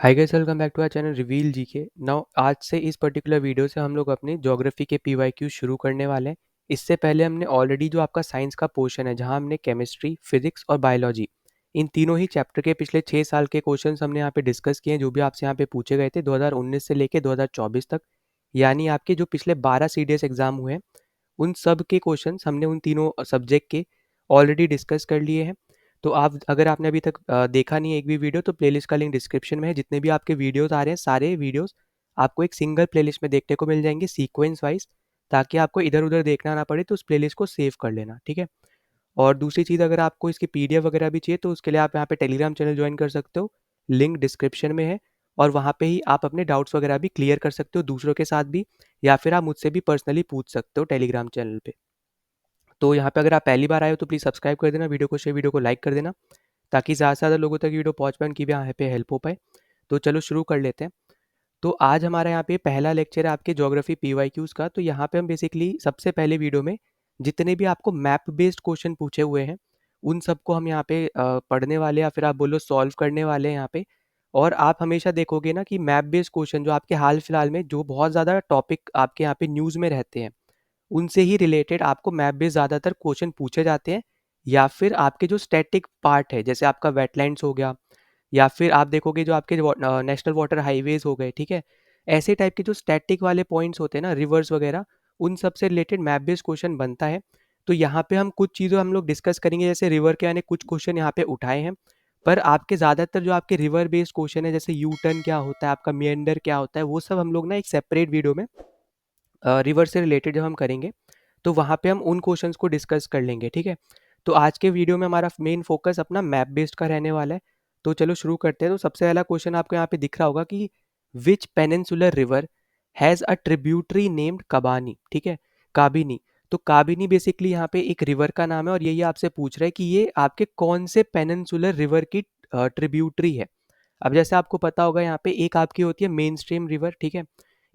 Hi guys, welcome back to our channel reveal GK. Now आज से इस particular video से हम लोग अपनी ज्योग्राफी के पीवाईक्यू शुरू करने वाले हैं। इससे पहले हमने ऑलरेडी जो आपका साइंस का पोर्शन है, जहां हमने केमिस्ट्री, फिजिक्स और बायोलॉजी इन तीनों ही चैप्टर के पिछले 6 साल के क्वेश्चंस हमने यहाँ पे डिस्कस किए हैं, जो भी आपसे यहाँ पे पूछे गए थे 2019 से लेके 2024 तक। यानी आपके जो पिछले 12 सीडीएस एग्जाम हुए हैं, उन सब के क्वेश्चंस हमने उन तीनों सब्जेक्ट के ऑलरेडी डिस्कस कर लिए हैं। तो आप अगर आपने अभी तक देखा नहीं है एक भी वीडियो, तो प्लेलिस्ट का लिंक डिस्क्रिप्शन में है। जितने भी आपके वीडियोस आ रहे हैं, सारे वीडियोस आपको एक सिंगल प्लेलिस्ट में देखने को मिल जाएंगे सीक्वेंस वाइज, ताकि आपको इधर उधर देखना ना पड़े। तो उस प्लेलिस्ट को सेव कर लेना, ठीक है। और दूसरी चीज़, अगर आपको इसकी पीडीएफ वगैरह भी चाहिए, तो उसके लिए आप यहाँ पे टेलीग्राम चैनल ज्वाइन कर सकते हो, लिंक डिस्क्रिप्शन में है। और वहाँ पे ही आप अपने डाउट्स वगैरह भी क्लियर कर सकते हो दूसरों के साथ भी, या फिर आप मुझसे भी पर्सनली पूछ सकते हो टेलीग्राम चैनल पे। तो यहाँ पे अगर आप पहली बार आए हो तो प्लीज़ सब्सक्राइब कर देना, वीडियो को शेयर, वीडियो को लाइक कर देना, ताकि ज़्यादा से ज़्यादा लोगों तक वीडियो पहुँच पाए, उनकी भी यहाँ पे हेल्प हो पाए। तो चलो शुरू कर लेते हैं। तो आज हमारा यहाँ पे पहला लेक्चर है आपके ज्योग्राफी पीवाईक्यूज़ का। तो यहाँ पे हम बेसिकली सबसे पहले वीडियो में जितने भी आपको मैप बेस्ड क्वेश्चन पूछे हुए हैं, उन सबको हम यहाँ पे पढ़ने वाले, या फिर आप बोलो सॉल्व करने वाले हैं यहाँ पे। और आप हमेशा देखोगे ना कि मैप बेस्ड क्वेश्चन जो आपके हाल फिलहाल में जो बहुत ज़्यादा टॉपिक आपके यहाँ पे न्यूज़ में रहते हैं, उनसे ही रिलेटेड आपको मैप बेस्ड ज़्यादातर क्वेश्चन पूछे जाते हैं। या फिर आपके जो स्टैटिक पार्ट है, जैसे आपका वेटलैंड्स हो गया, या फिर आप देखोगे जो आपके नेशनल वाटर हाईवेज हो गए, ठीक है। ऐसे टाइप के जो स्टैटिक वाले पॉइंट्स होते हैं ना, रिवर्स वगैरह, उन सब से रिलेटेड मैप बेस्ड क्वेश्चन बनता है। तो यहाँ पे हम कुछ चीज़ें हम लोग डिस्कस करेंगे, जैसे रिवर के यानी कुछ क्वेश्चन यहाँ पे उठाए हैं। पर आपके ज़्यादातर जो आपके रिवर बेस्ड क्वेश्चन है, जैसे यू टर्न क्या होता है, आपका मियंडर क्या होता है, वो सब हम लोग ना एक सेपरेट वीडियो में रिवर से रिलेटेड जब हम करेंगे, तो वहाँ पे हम उन क्वेश्चंस को डिस्कस कर लेंगे, ठीक है। तो आज के वीडियो में हमारा मेन फोकस अपना मैप बेस्ड का रहने वाला है। तो चलो शुरू करते हैं। तो सबसे पहला क्वेश्चन आपको यहाँ पे दिख रहा होगा कि which peninsular river has a tributary named Kabani, ठीक है, काबिनी। तो काबिनी बेसिकली यहाँ पे एक रिवर का नाम है, और यही आपसे पूछ रहा है कि ये आपके कौन से पेनिनसुलर रिवर की ट्रिब्यूटरी है। अब जैसे आपको पता होगा, यहाँ पे एक आपकी होती है मेन स्ट्रीम रिवर, ठीक है।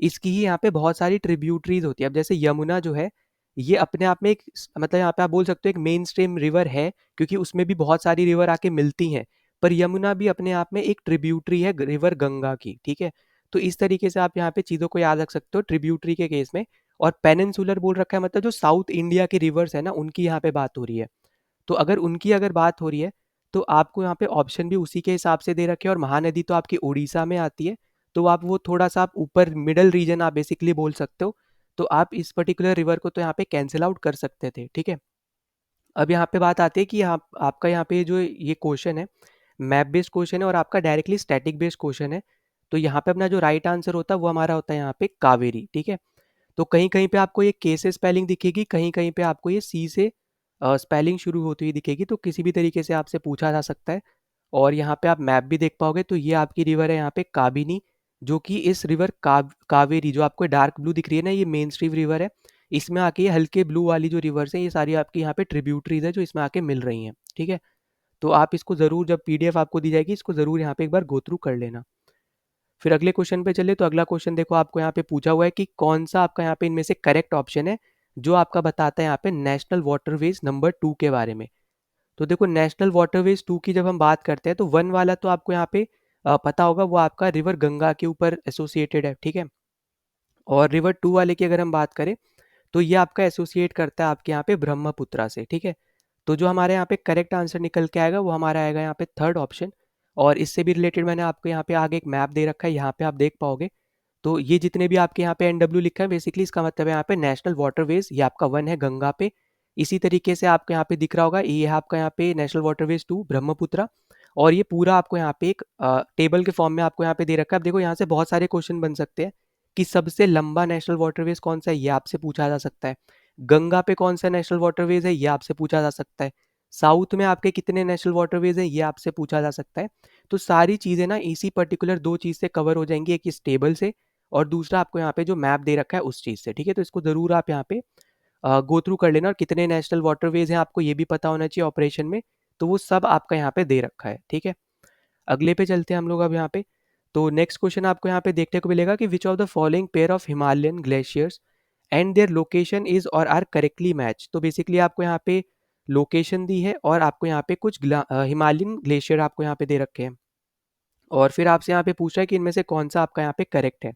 इसकी ही यहाँ पे बहुत सारी ट्रिब्यूटरीज होती है। अब जैसे यमुना जो है, ये अपने आप में एक मतलब यहाँ पे आप बोल सकते हो एक मेन स्ट्रीम रिवर है, क्योंकि उसमें भी बहुत सारी रिवर आके मिलती हैं। पर यमुना भी अपने आप में एक ट्रिब्यूटरी है रिवर गंगा की, ठीक है। तो इस तरीके से आप यहाँ पे चीज़ों को याद रख सकते हो ट्रिब्यूटरी के केस में। और पेनिनसुलर बोल रखा है, मतलब जो साउथ इंडिया के रिवर्स है ना, उनकी यहाँ पे बात हो रही है। तो अगर उनकी अगर बात हो रही है, तो आपको यहाँ पे ऑप्शन भी उसी के हिसाब से दे रखे हैं। और महानदी तो आपकी उड़ीसा में आती है, तो आप वो थोड़ा सा आप ऊपर मिडल रीजन आप बेसिकली बोल सकते हो। तो आप इस पर्टिकुलर रिवर को तो यहाँ पे कैंसिल आउट कर सकते थे, ठीक है। अब यहाँ पे बात आती है कि आपका यहाँ पे जो ये क्वेश्चन है, मैप बेस्ड क्वेश्चन है और आपका डायरेक्टली स्टैटिक बेस्ड क्वेश्चन है। तो यहाँ पे अपना जो राइट आंसर होता है वो हमारा होता है यहाँ पे कावेरी, ठीक है। तो कहीं कहीं पे आपको ये के से स्पेलिंग दिखेगी, कहीं कहीं पे आपको ये सी से स्पेलिंग शुरू होती हुई दिखेगी। तो किसी भी तरीके से आपसे पूछा जा सकता है। और यहाँ पे आप मैप भी देख पाओगे, तो ये आपकी रिवर है यहाँ पे काबिनी, जो कि इस रिवर कावेरी जो आपको डार्क ब्लू दिख रही है ना, ये मेन स्ट्रीम रिवर है। इसमें आके ये हल्के ब्लू वाली जो रिवर्स है, ये सारी आपकी यहाँ पे ट्रिब्यूटरीज है जो इसमें आके मिल रही हैं, ठीक है। तो आप इसको ज़रूर, जब पीडीएफ आपको दी जाएगी, इसको ज़रूर यहाँ पे एक बार गो थ्रू कर लेना। फिर अगले क्वेश्चन पे चले। तो अगला क्वेश्चन देखो, आपको यहाँ पे पूछा हुआ है कि कौन सा आपका यहाँ पे इनमें से करेक्ट ऑप्शन है, जो आपका बताता है यहाँ पे नेशनल वाटरवेज नंबर 2 के बारे में। तो देखो, नेशनल वाटरवेज 2 की जब हम बात करते हैं, तो 1 वाला तो आपको यहाँ पे पता होगा, वो आपका रिवर गंगा के ऊपर एसोसिएटेड है, ठीक है। और रिवर 2 वाले की अगर हम बात करें, तो ये आपका एसोसिएट करता है आपके यहाँ पे ब्रह्मपुत्रा से, ठीक है। तो जो हमारे यहाँ पे करेक्ट आंसर निकल के आएगा, वो हमारा आएगा यहाँ पे थर्ड ऑप्शन। और इससे भी रिलेटेड मैंने आपको यहाँ पे आगे एक मैप दे रखा है, यहाँ पे आप देख पाओगे। तो ये जितने भी आपके यहाँ पे एनडब्ल्यू लिखा है, बेसिकली इसका मतलब है यहाँ पे नेशनल वाटरवेज, ये आपका 1 है गंगा पे। इसी तरीके से आपको यहाँ पे दिख रहा होगा, ये है आपका यहाँ पे नेशनल वाटरवेज 2 ब्रह्मपुत्रा। और ये पूरा आपको यहाँ पे एक टेबल के फॉर्म में आपको यहाँ पे दे रखा है। अब देखो, यहाँ से बहुत सारे क्वेश्चन बन सकते हैं कि सबसे लंबा नेशनल वाटरवेज कौन सा है, ये आपसे पूछा जा सकता है। गंगा पे कौन सा नेशनल वाटरवेज है, ये आपसे पूछा जा सकता है। साउथ में आपके कितने नेशनल वाटरवेज हैं, ये आपसे पूछा जा सकता है। तो सारी चीज़ें ना इसी पर्टिकुलर दो चीज़ से कवर हो जाएंगी, एक इस टेबल से, और दूसरा आपको यहाँ पे जो मैप दे रखा है उस चीज़ से, ठीक है। तो इसको ज़रूर आप यहाँ पे गो थ्रू कर लेना। और कितने नेशनल वाटरवेज हैं आपको ये भी पता होना चाहिए ऑपरेशन में, तो वो सब आपका यहाँ पे दे रखा है, ठीक है। अगले पे चलते हैं हम लोग अब यहाँ पे। तो नेक्स्ट क्वेश्चन आपको यहाँ पे देखने को मिलेगा कि which of the following pair of Himalayan glaciers and their location is और आर करेक्टली मैच। तो बेसिकली आपको यहाँ पे लोकेशन दी है, और आपको यहाँ पे कुछ हिमालयन ग्लेशियर आपको यहाँ पे दे रखे हैं। और फिर आपसे यहाँ पे पूछ रहा है कि इनमें से कौन सा आपका यहाँ पे करेक्ट है।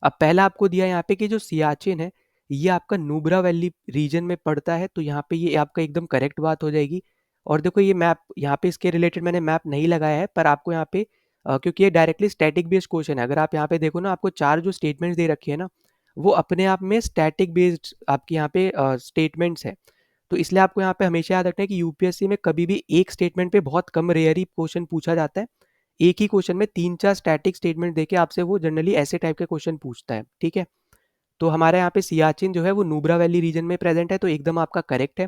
अब पहला आपको दिया यहाँ पे कि जो सियाचिन है ये आपका नुब्रा वैली रीजन में पड़ता है, तो यहाँ पे ये आपका एकदम करेक्ट बात हो जाएगी। और देखो ये मैप यहाँ पे इसके रिलेटेड मैंने मैप नहीं लगाया है, पर आपको यहाँ पे क्योंकि ये डायरेक्टली स्टैटिक बेस्ड क्वेश्चन है, अगर आप यहाँ पे देखो ना आपको चार जो स्टेटमेंट्स दे रखी है ना वो अपने आप में स्टैटिक बेस्ड आपकी यहाँ पे स्टेटमेंट्स है। तो इसलिए आपको यहाँ पे हमेशा याद रखना है कि यूपीएससी में कभी भी एक स्टेटमेंट पे बहुत कम रेयर ही क्वेश्चन पूछा जाता है। एक ही क्वेश्चन में 3-4 स्टैटिक स्टेटमेंट देके आपसे वो जनरली ऐसे टाइप के क्वेश्चन पूछता है, ठीक है? तो हमारे यहाँ पे सियाचिन जो है वो नुब्रा वैली रीजन में प्रेजेंट है, तो एकदम आपका करेक्ट है।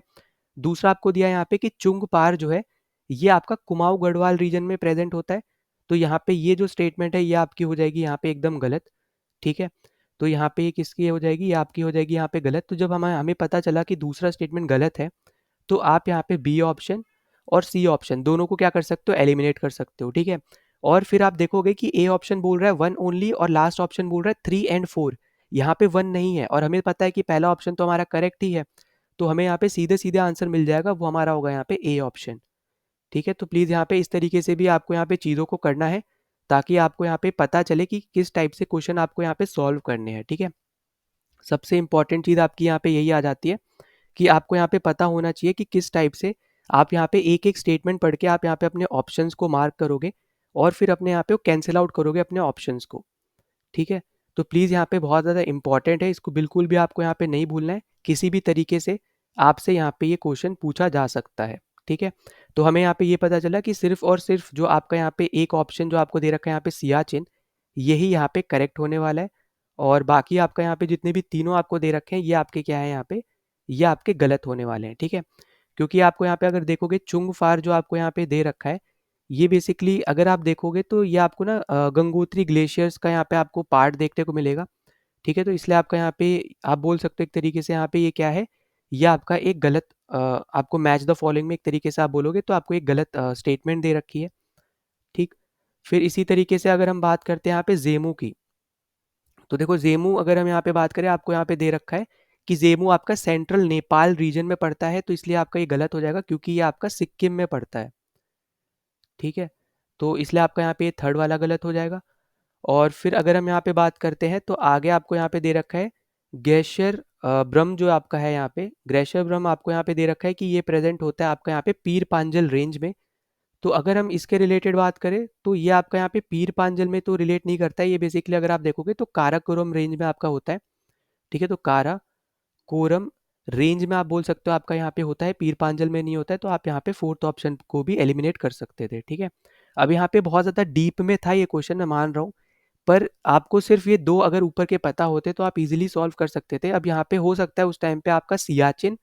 दूसरा आपको दिया है यहाँ पे कि चुंग पार जो है ये आपका कुमाऊं गढ़वाल रीजन में प्रेजेंट होता है, तो यहाँ पे ये जो स्टेटमेंट है ये आपकी हो जाएगी यहाँ पे एकदम गलत, ठीक है? तो यहाँ पे ये किसकी हो जाएगी, ये आपकी हो जाएगी यहाँ पे गलत। तो जब हमें हमें पता चला कि दूसरा स्टेटमेंट गलत है, तो आप यहाँ पे बी ऑप्शन और सी ऑप्शन दोनों को क्या कर सकते हो, एलिमिनेट कर सकते हो, ठीक है? और फिर आप देखोगे कि ए ऑप्शन बोल रहा है वन ओनली और लास्ट ऑप्शन बोल रहा है 3 एंड 4। यहाँ पे वन नहीं है और हमें पता है कि पहला ऑप्शन तो हमारा करेक्ट ही है, तो हमें यहाँ पे सीधे सीधे आंसर मिल जाएगा, वो हमारा होगा यहाँ पे ए ऑप्शन, ठीक है? तो प्लीज़ यहाँ पे इस तरीके से भी आपको यहाँ पे चीज़ों को करना है ताकि आपको यहाँ पे पता चले कि किस टाइप से क्वेश्चन आपको यहाँ पे सॉल्व करने हैं, ठीक है? सबसे इंपॉर्टेंट चीज़ आपकी यहाँ पे यही आ जाती है कि आपको यहाँ पे पता होना चाहिए कि किस टाइप से आप यहाँ पे एक एक स्टेटमेंट पढ़ के आप यहाँ पे अपने ऑप्शंस को मार्क करोगे और फिर अपने यहाँ पे कैंसिल आउट करोगे अपने ऑप्शंस को, ठीक है? तो प्लीज़ यहाँ पे बहुत ज़्यादा इंपॉर्टेंट है, इसको बिल्कुल भी आपको यहाँ पे नहीं भूलना है, किसी भी तरीके से आपसे यहाँ पे ये क्वेश्चन पूछा जा सकता है, ठीक है? तो हमें यहाँ पे ये पता चला कि सिर्फ और सिर्फ जो आपका यहाँ पे एक ऑप्शन जो आपको दे रखा है यहाँ पे सियाचिन, यही यहाँ पे करेक्ट होने वाला है। और बाकी आपका यहाँ पे जितने भी तीनों आपको दे रखे हैं ये आपके क्या है यहाँ पे, ये आपके गलत होने वाले हैं, ठीक है? क्योंकि आपको यहाँ पे अगर देखोगे चुंग फार जो आपको यहाँ पे दे रखा है, ये बेसिकली अगर आप देखोगे तो ये आपको ना गंगोत्री ग्लेशियर्स का यहाँ पे आपको पार्ट देखने को मिलेगा, ठीक है? तो इसलिए आपका यहाँ पे आप बोल सकते हो एक तरीके से यहाँ पे ये क्या है, ये आपका एक गलत आपको मैच द फॉलोइंग में एक तरीके से आप बोलोगे तो आपको एक गलत स्टेटमेंट दे रखी है, ठीक? फिर इसी तरीके से अगर हम बात करते हैं यहाँ पे जेमू की, तो देखो जेमू अगर हम यहाँ पे बात करें आपको यहाँ पे दे रखा है कि जेमू आपका सेंट्रल नेपाल रीजन में पड़ता है, तो इसलिए आपका ये गलत हो जाएगा क्योंकि ये आपका सिक्किम में पड़ता है, ठीक है? तो इसलिए आपका यहाँ पे ये थर्ड वाला गलत हो जाएगा। और फिर अगर हम यहाँ पे बात करते हैं तो आगे आपको यहाँ पे दे रखा है ग्लेशियर ब्रह्म जो आपका है यहाँ पे ग्लेशियर ब्रह्म आपको यहाँ पे दे रखा है कि ये प्रेजेंट होता है आपका यहाँ पे पीर पांजल रेंज में। तो अगर हम इसके रिलेटेड बात करें तो ये आपका यहाँ पे पीर पांजल में तो रिलेट नहीं करता है, ये बेसिकली अगर आप देखोगे तो काराकोरम रेंज में आपका होता है, ठीक है? तो कारा कोरम रेंज में आप बोल सकते हो आपका यहाँ पे होता है, पीर पांजल में नहीं होता है, तो आप यहाँ पे फोर्थ ऑप्शन को भी एलिमिनेट कर सकते थे, ठीक है? अब यहाँ पे बहुत ज़्यादा डीप में था ये क्वेश्चन, मैं मान रहा हूँ, पर आपको सिर्फ ये दो अगर ऊपर के पता होते तो आप इजीली सॉल्व कर सकते थे। अब यहाँ पे हो सकता है उस टाइम पे आपका सियाचिन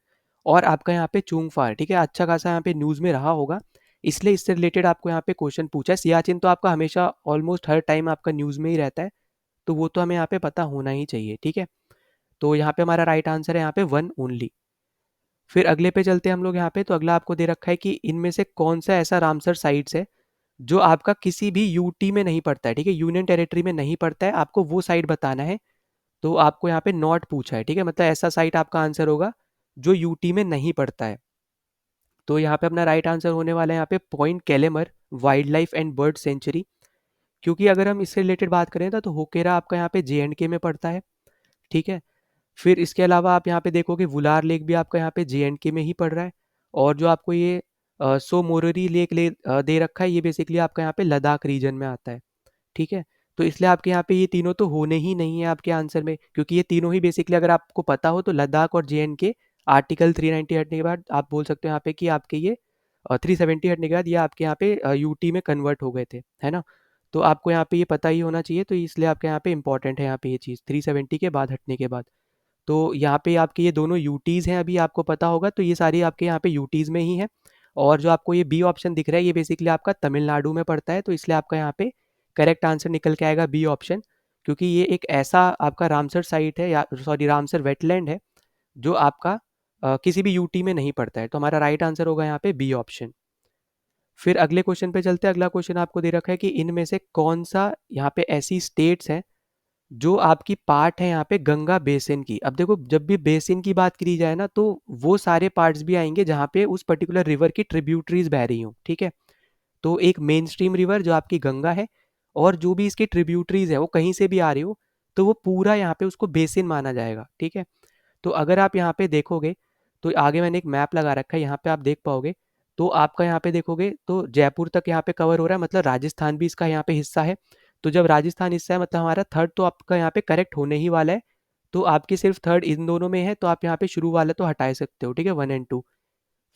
और आपका यहाँ पे चूंगफार, ठीक है, अच्छा खासा यहाँ पे न्यूज़ में रहा होगा, इसलिए इससे रिलेटेड आपको यहाँ पे क्वेश्चन पूछा है। सियाचिन तो आपका हमेशा ऑलमोस्ट हर टाइम आपका न्यूज़ में ही रहता है, तो वो तो हमें यहाँ पे पता होना ही चाहिए, ठीक है? तो यहाँ पे हमारा राइट आंसर है यहाँ पे वन ओनली। फिर अगले पे चलते हैं हम लोग यहाँ पे, तो अगला आपको दे रखा है कि इनमें से कौन सा ऐसा रामसर साइट्स है जो आपका किसी भी यूटी में नहीं पड़ता है, ठीक है? यूनियन टेरिटरी में नहीं पड़ता है, आपको वो साइट बताना है। तो आपको यहाँ पे नॉट पूछा है, ठीक है? मतलब ऐसा साइट आपका आंसर होगा जो यूटी में नहीं पड़ता है। तो यहाँ पे अपना राइट आंसर होने वाला है यहाँ पे point Calimere wild life and bird sanctuary, क्योंकि अगर हम इससे रिलेटेड बात करें तो होकेरा आपका यहाँ पे जे में पड़ता है, ठीक है? फिर इसके अलावा आप यहाँ पे देखोगे वुलार लेक भी आपका यहाँ पे जे में ही पड़ रहा है, और जो आपको ये सोमोररी लेक दे रखा है ये बेसिकली आपका यहाँ पे लद्दाख रीजन में आता है, ठीक है? तो इसलिए आपके यहाँ पे ये तीनों तो होने ही नहीं है आपके आंसर में, क्योंकि ये तीनों ही बेसिकली अगर आपको पता हो तो लद्दाख और जे आर्टिकल 390 हटने के बाद आप बोल सकते हो यहाँ पे कि आपके ये 370 हटने के बाद ये आपके यहाँ पे यूटी में कन्वर्ट हो गए थे, है ना? तो आपको यहाँ पे ये पता ही होना चाहिए, तो इसलिए आपके यहाँ पे इंपॉर्टेंट है यहाँ पे ये चीज़ 370 के बाद हटने के बाद। तो यहाँ पे आपके ये दोनों यूटीज़ हैं, अभी आपको पता होगा, तो ये सारी आपके यहाँ पे यूटीज़ में ही है। और जो आपको ये बी ऑप्शन दिख रहा है ये बेसिकली आपका तमिलनाडु में पड़ता है, तो इसलिए आपका यहाँ पे करेक्ट आंसर निकल के आएगा बी ऑप्शन, क्योंकि ये एक ऐसा आपका रामसर साइट है या सॉरी रामसर वेटलैंड है जो आपका किसी भी यूटी में नहीं पड़ता है, तो हमारा राइट आंसर होगा यहाँ पे बी ऑप्शन। फिर अगले क्वेश्चन पे चलते हैं। अगला क्वेश्चन आपको दे रखा है कि इनमें से कौन सा यहाँ पे ऐसी स्टेट्स हैं जो आपकी पार्ट है यहाँ पे गंगा बेसिन की। अब देखो जब भी बेसिन की बात करी जाए ना तो वो सारे पार्ट्स भी आएंगे जहाँ पे उस पर्टिकुलर रिवर की ट्रिब्यूटरीज बह रही हों, ठीक है? तो एक मेन स्ट्रीम रिवर जो आपकी गंगा है, और जो भी इसकी ट्रिब्यूटरीज है वो कहीं से भी आ रही हो तो वो पूरा यहाँ पे उसको बेसिन माना जाएगा, ठीक है। तो अगर आप यहाँ पे देखोगे तो आगे मैंने एक मैप लगा रखा है, यहाँ पे आप देख पाओगे। तो आपका यहाँ पे देखोगे तो जयपुर तक यहाँ पे कवर हो रहा है, मतलब राजस्थान भी इसका यहाँ पे हिस्सा है। तो जब राजस्थान हिस्सा है मतलब हमारा थर्ड तो आपका यहाँ पे करेक्ट होने ही वाला है। तो आपकी सिर्फ थर्ड इन दोनों में है, तो आप यहाँ पे शुरू वाला तो हटा सकते हो, ठीक है, 1 और 2।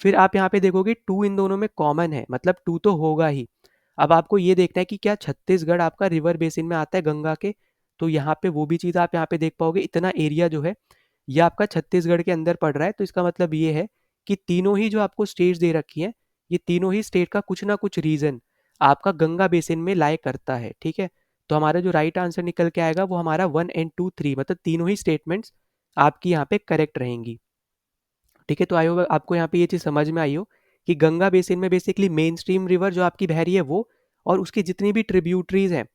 फिर आप यहाँ पे देखोगे 2 इन दोनों में कॉमन है, मतलब 2 तो होगा ही। अब आपको ये देखना है कि क्या छत्तीसगढ़ आपका रिवर बेसिन में आता है गंगा के। तो यहाँ पे वो भी चीज़ आप यहाँ पे देख पाओगे, इतना एरिया जो है ये आपका छत्तीसगढ़ के अंदर पड़ रहा है। तो इसका मतलब ये है कि तीनों ही जो आपको स्टेट्स दे रखी हैं, ये तीनों ही स्टेट का कुछ ना कुछ रीजन आपका गंगा बेसिन में लाए करता है, ठीक है। तो हमारा जो राइट आंसर निकल के आएगा वो हमारा 1 और 2 3, मतलब तीनों ही स्टेटमेंट्स आपकी यहाँ पे करेक्ट रहेंगी, ठीक है। तो आई होप आपको यहाँ पे ये चीज़ समझ में आई हो कि गंगा बेसिन में बेसिकली मेन स्ट्रीम रिवर जो आपकी बह रही है वो, और उसकी जितनी भी ट्रिब्यूटरीज हैं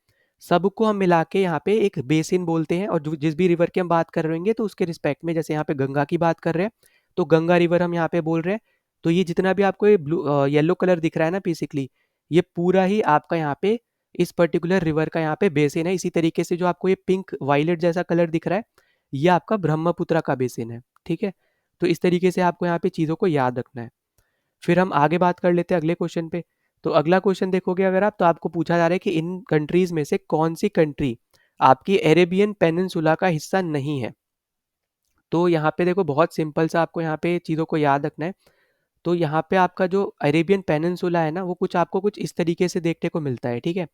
सबको हम मिला के यहाँ पे एक बेसिन बोलते हैं। और जिस भी रिवर की हम बात कर रहे होंगे तो उसके रिस्पेक्ट में, जैसे यहाँ पे गंगा की बात कर रहे हैं तो गंगा रिवर हम यहाँ पे बोल रहे हैं। तो ये जितना भी आपको ये ब्लू येलो कलर दिख रहा है ना बेसिकली, ये पूरा ही आपका यहाँ पे इस पर्टिकुलर रिवर का यहाँ पे बेसिन है। इसी तरीके से जो आपको ये पिंक वायलेट जैसा कलर दिख रहा है ये आपका ब्रह्मपुत्र का बेसिन है, ठीक है। तो इस तरीके से आपको यहाँ पे चीज़ों को याद रखना है। फिर हम आगे बात कर लेते हैं अगले क्वेश्चन पे। तो अगला क्वेश्चन देखोगे अगर आप, तो आपको पूछा जा रहा है कि इन कंट्रीज में से कौन सी कंट्री आपकी अरेबियन पेनिनसुला का हिस्सा नहीं है। तो यहाँ पे देखो बहुत सिंपल सा आपको यहाँ पे चीज़ों को याद रखना है। तो यहाँ पे आपका जो अरेबियन पेनिनसुला है ना वो कुछ आपको कुछ इस तरीके से देखने को मिलता है, ठीक है।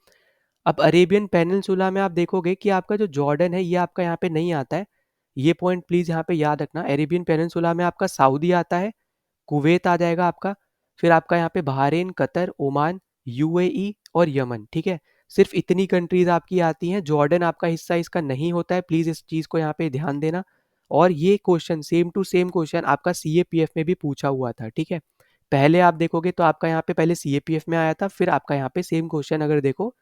अब अरेबियन पेनिनसुला में आप देखोगे कि आपका जो जॉर्डन है ये आपका यहाँ पे नहीं आता है। ये पॉइंट प्लीज़ यहाँ पे याद रखना। अरेबियन पेनिनसुला में आपका सऊदी आता है, कुवैत आ जाएगा आपका, फिर आपका यहाँ पे बहरीन, कतर, ओमान, यूएई और यमन, ठीक है। सिर्फ इतनी कंट्रीज आपकी आती हैं, जॉर्डन आपका हिस्सा इसका नहीं होता है, प्लीज़ इस चीज़ को यहाँ पे ध्यान देना। और ये question same to same question आपका सीएपीएफ में भी पूछा हुआ था, ठीक है। पहले आप देखोगे तो आपका यहाँ पे पहले सीएपीएफ में आया था, फिर आपका यहाँ पे सेम क्वेश्चन अगर देखो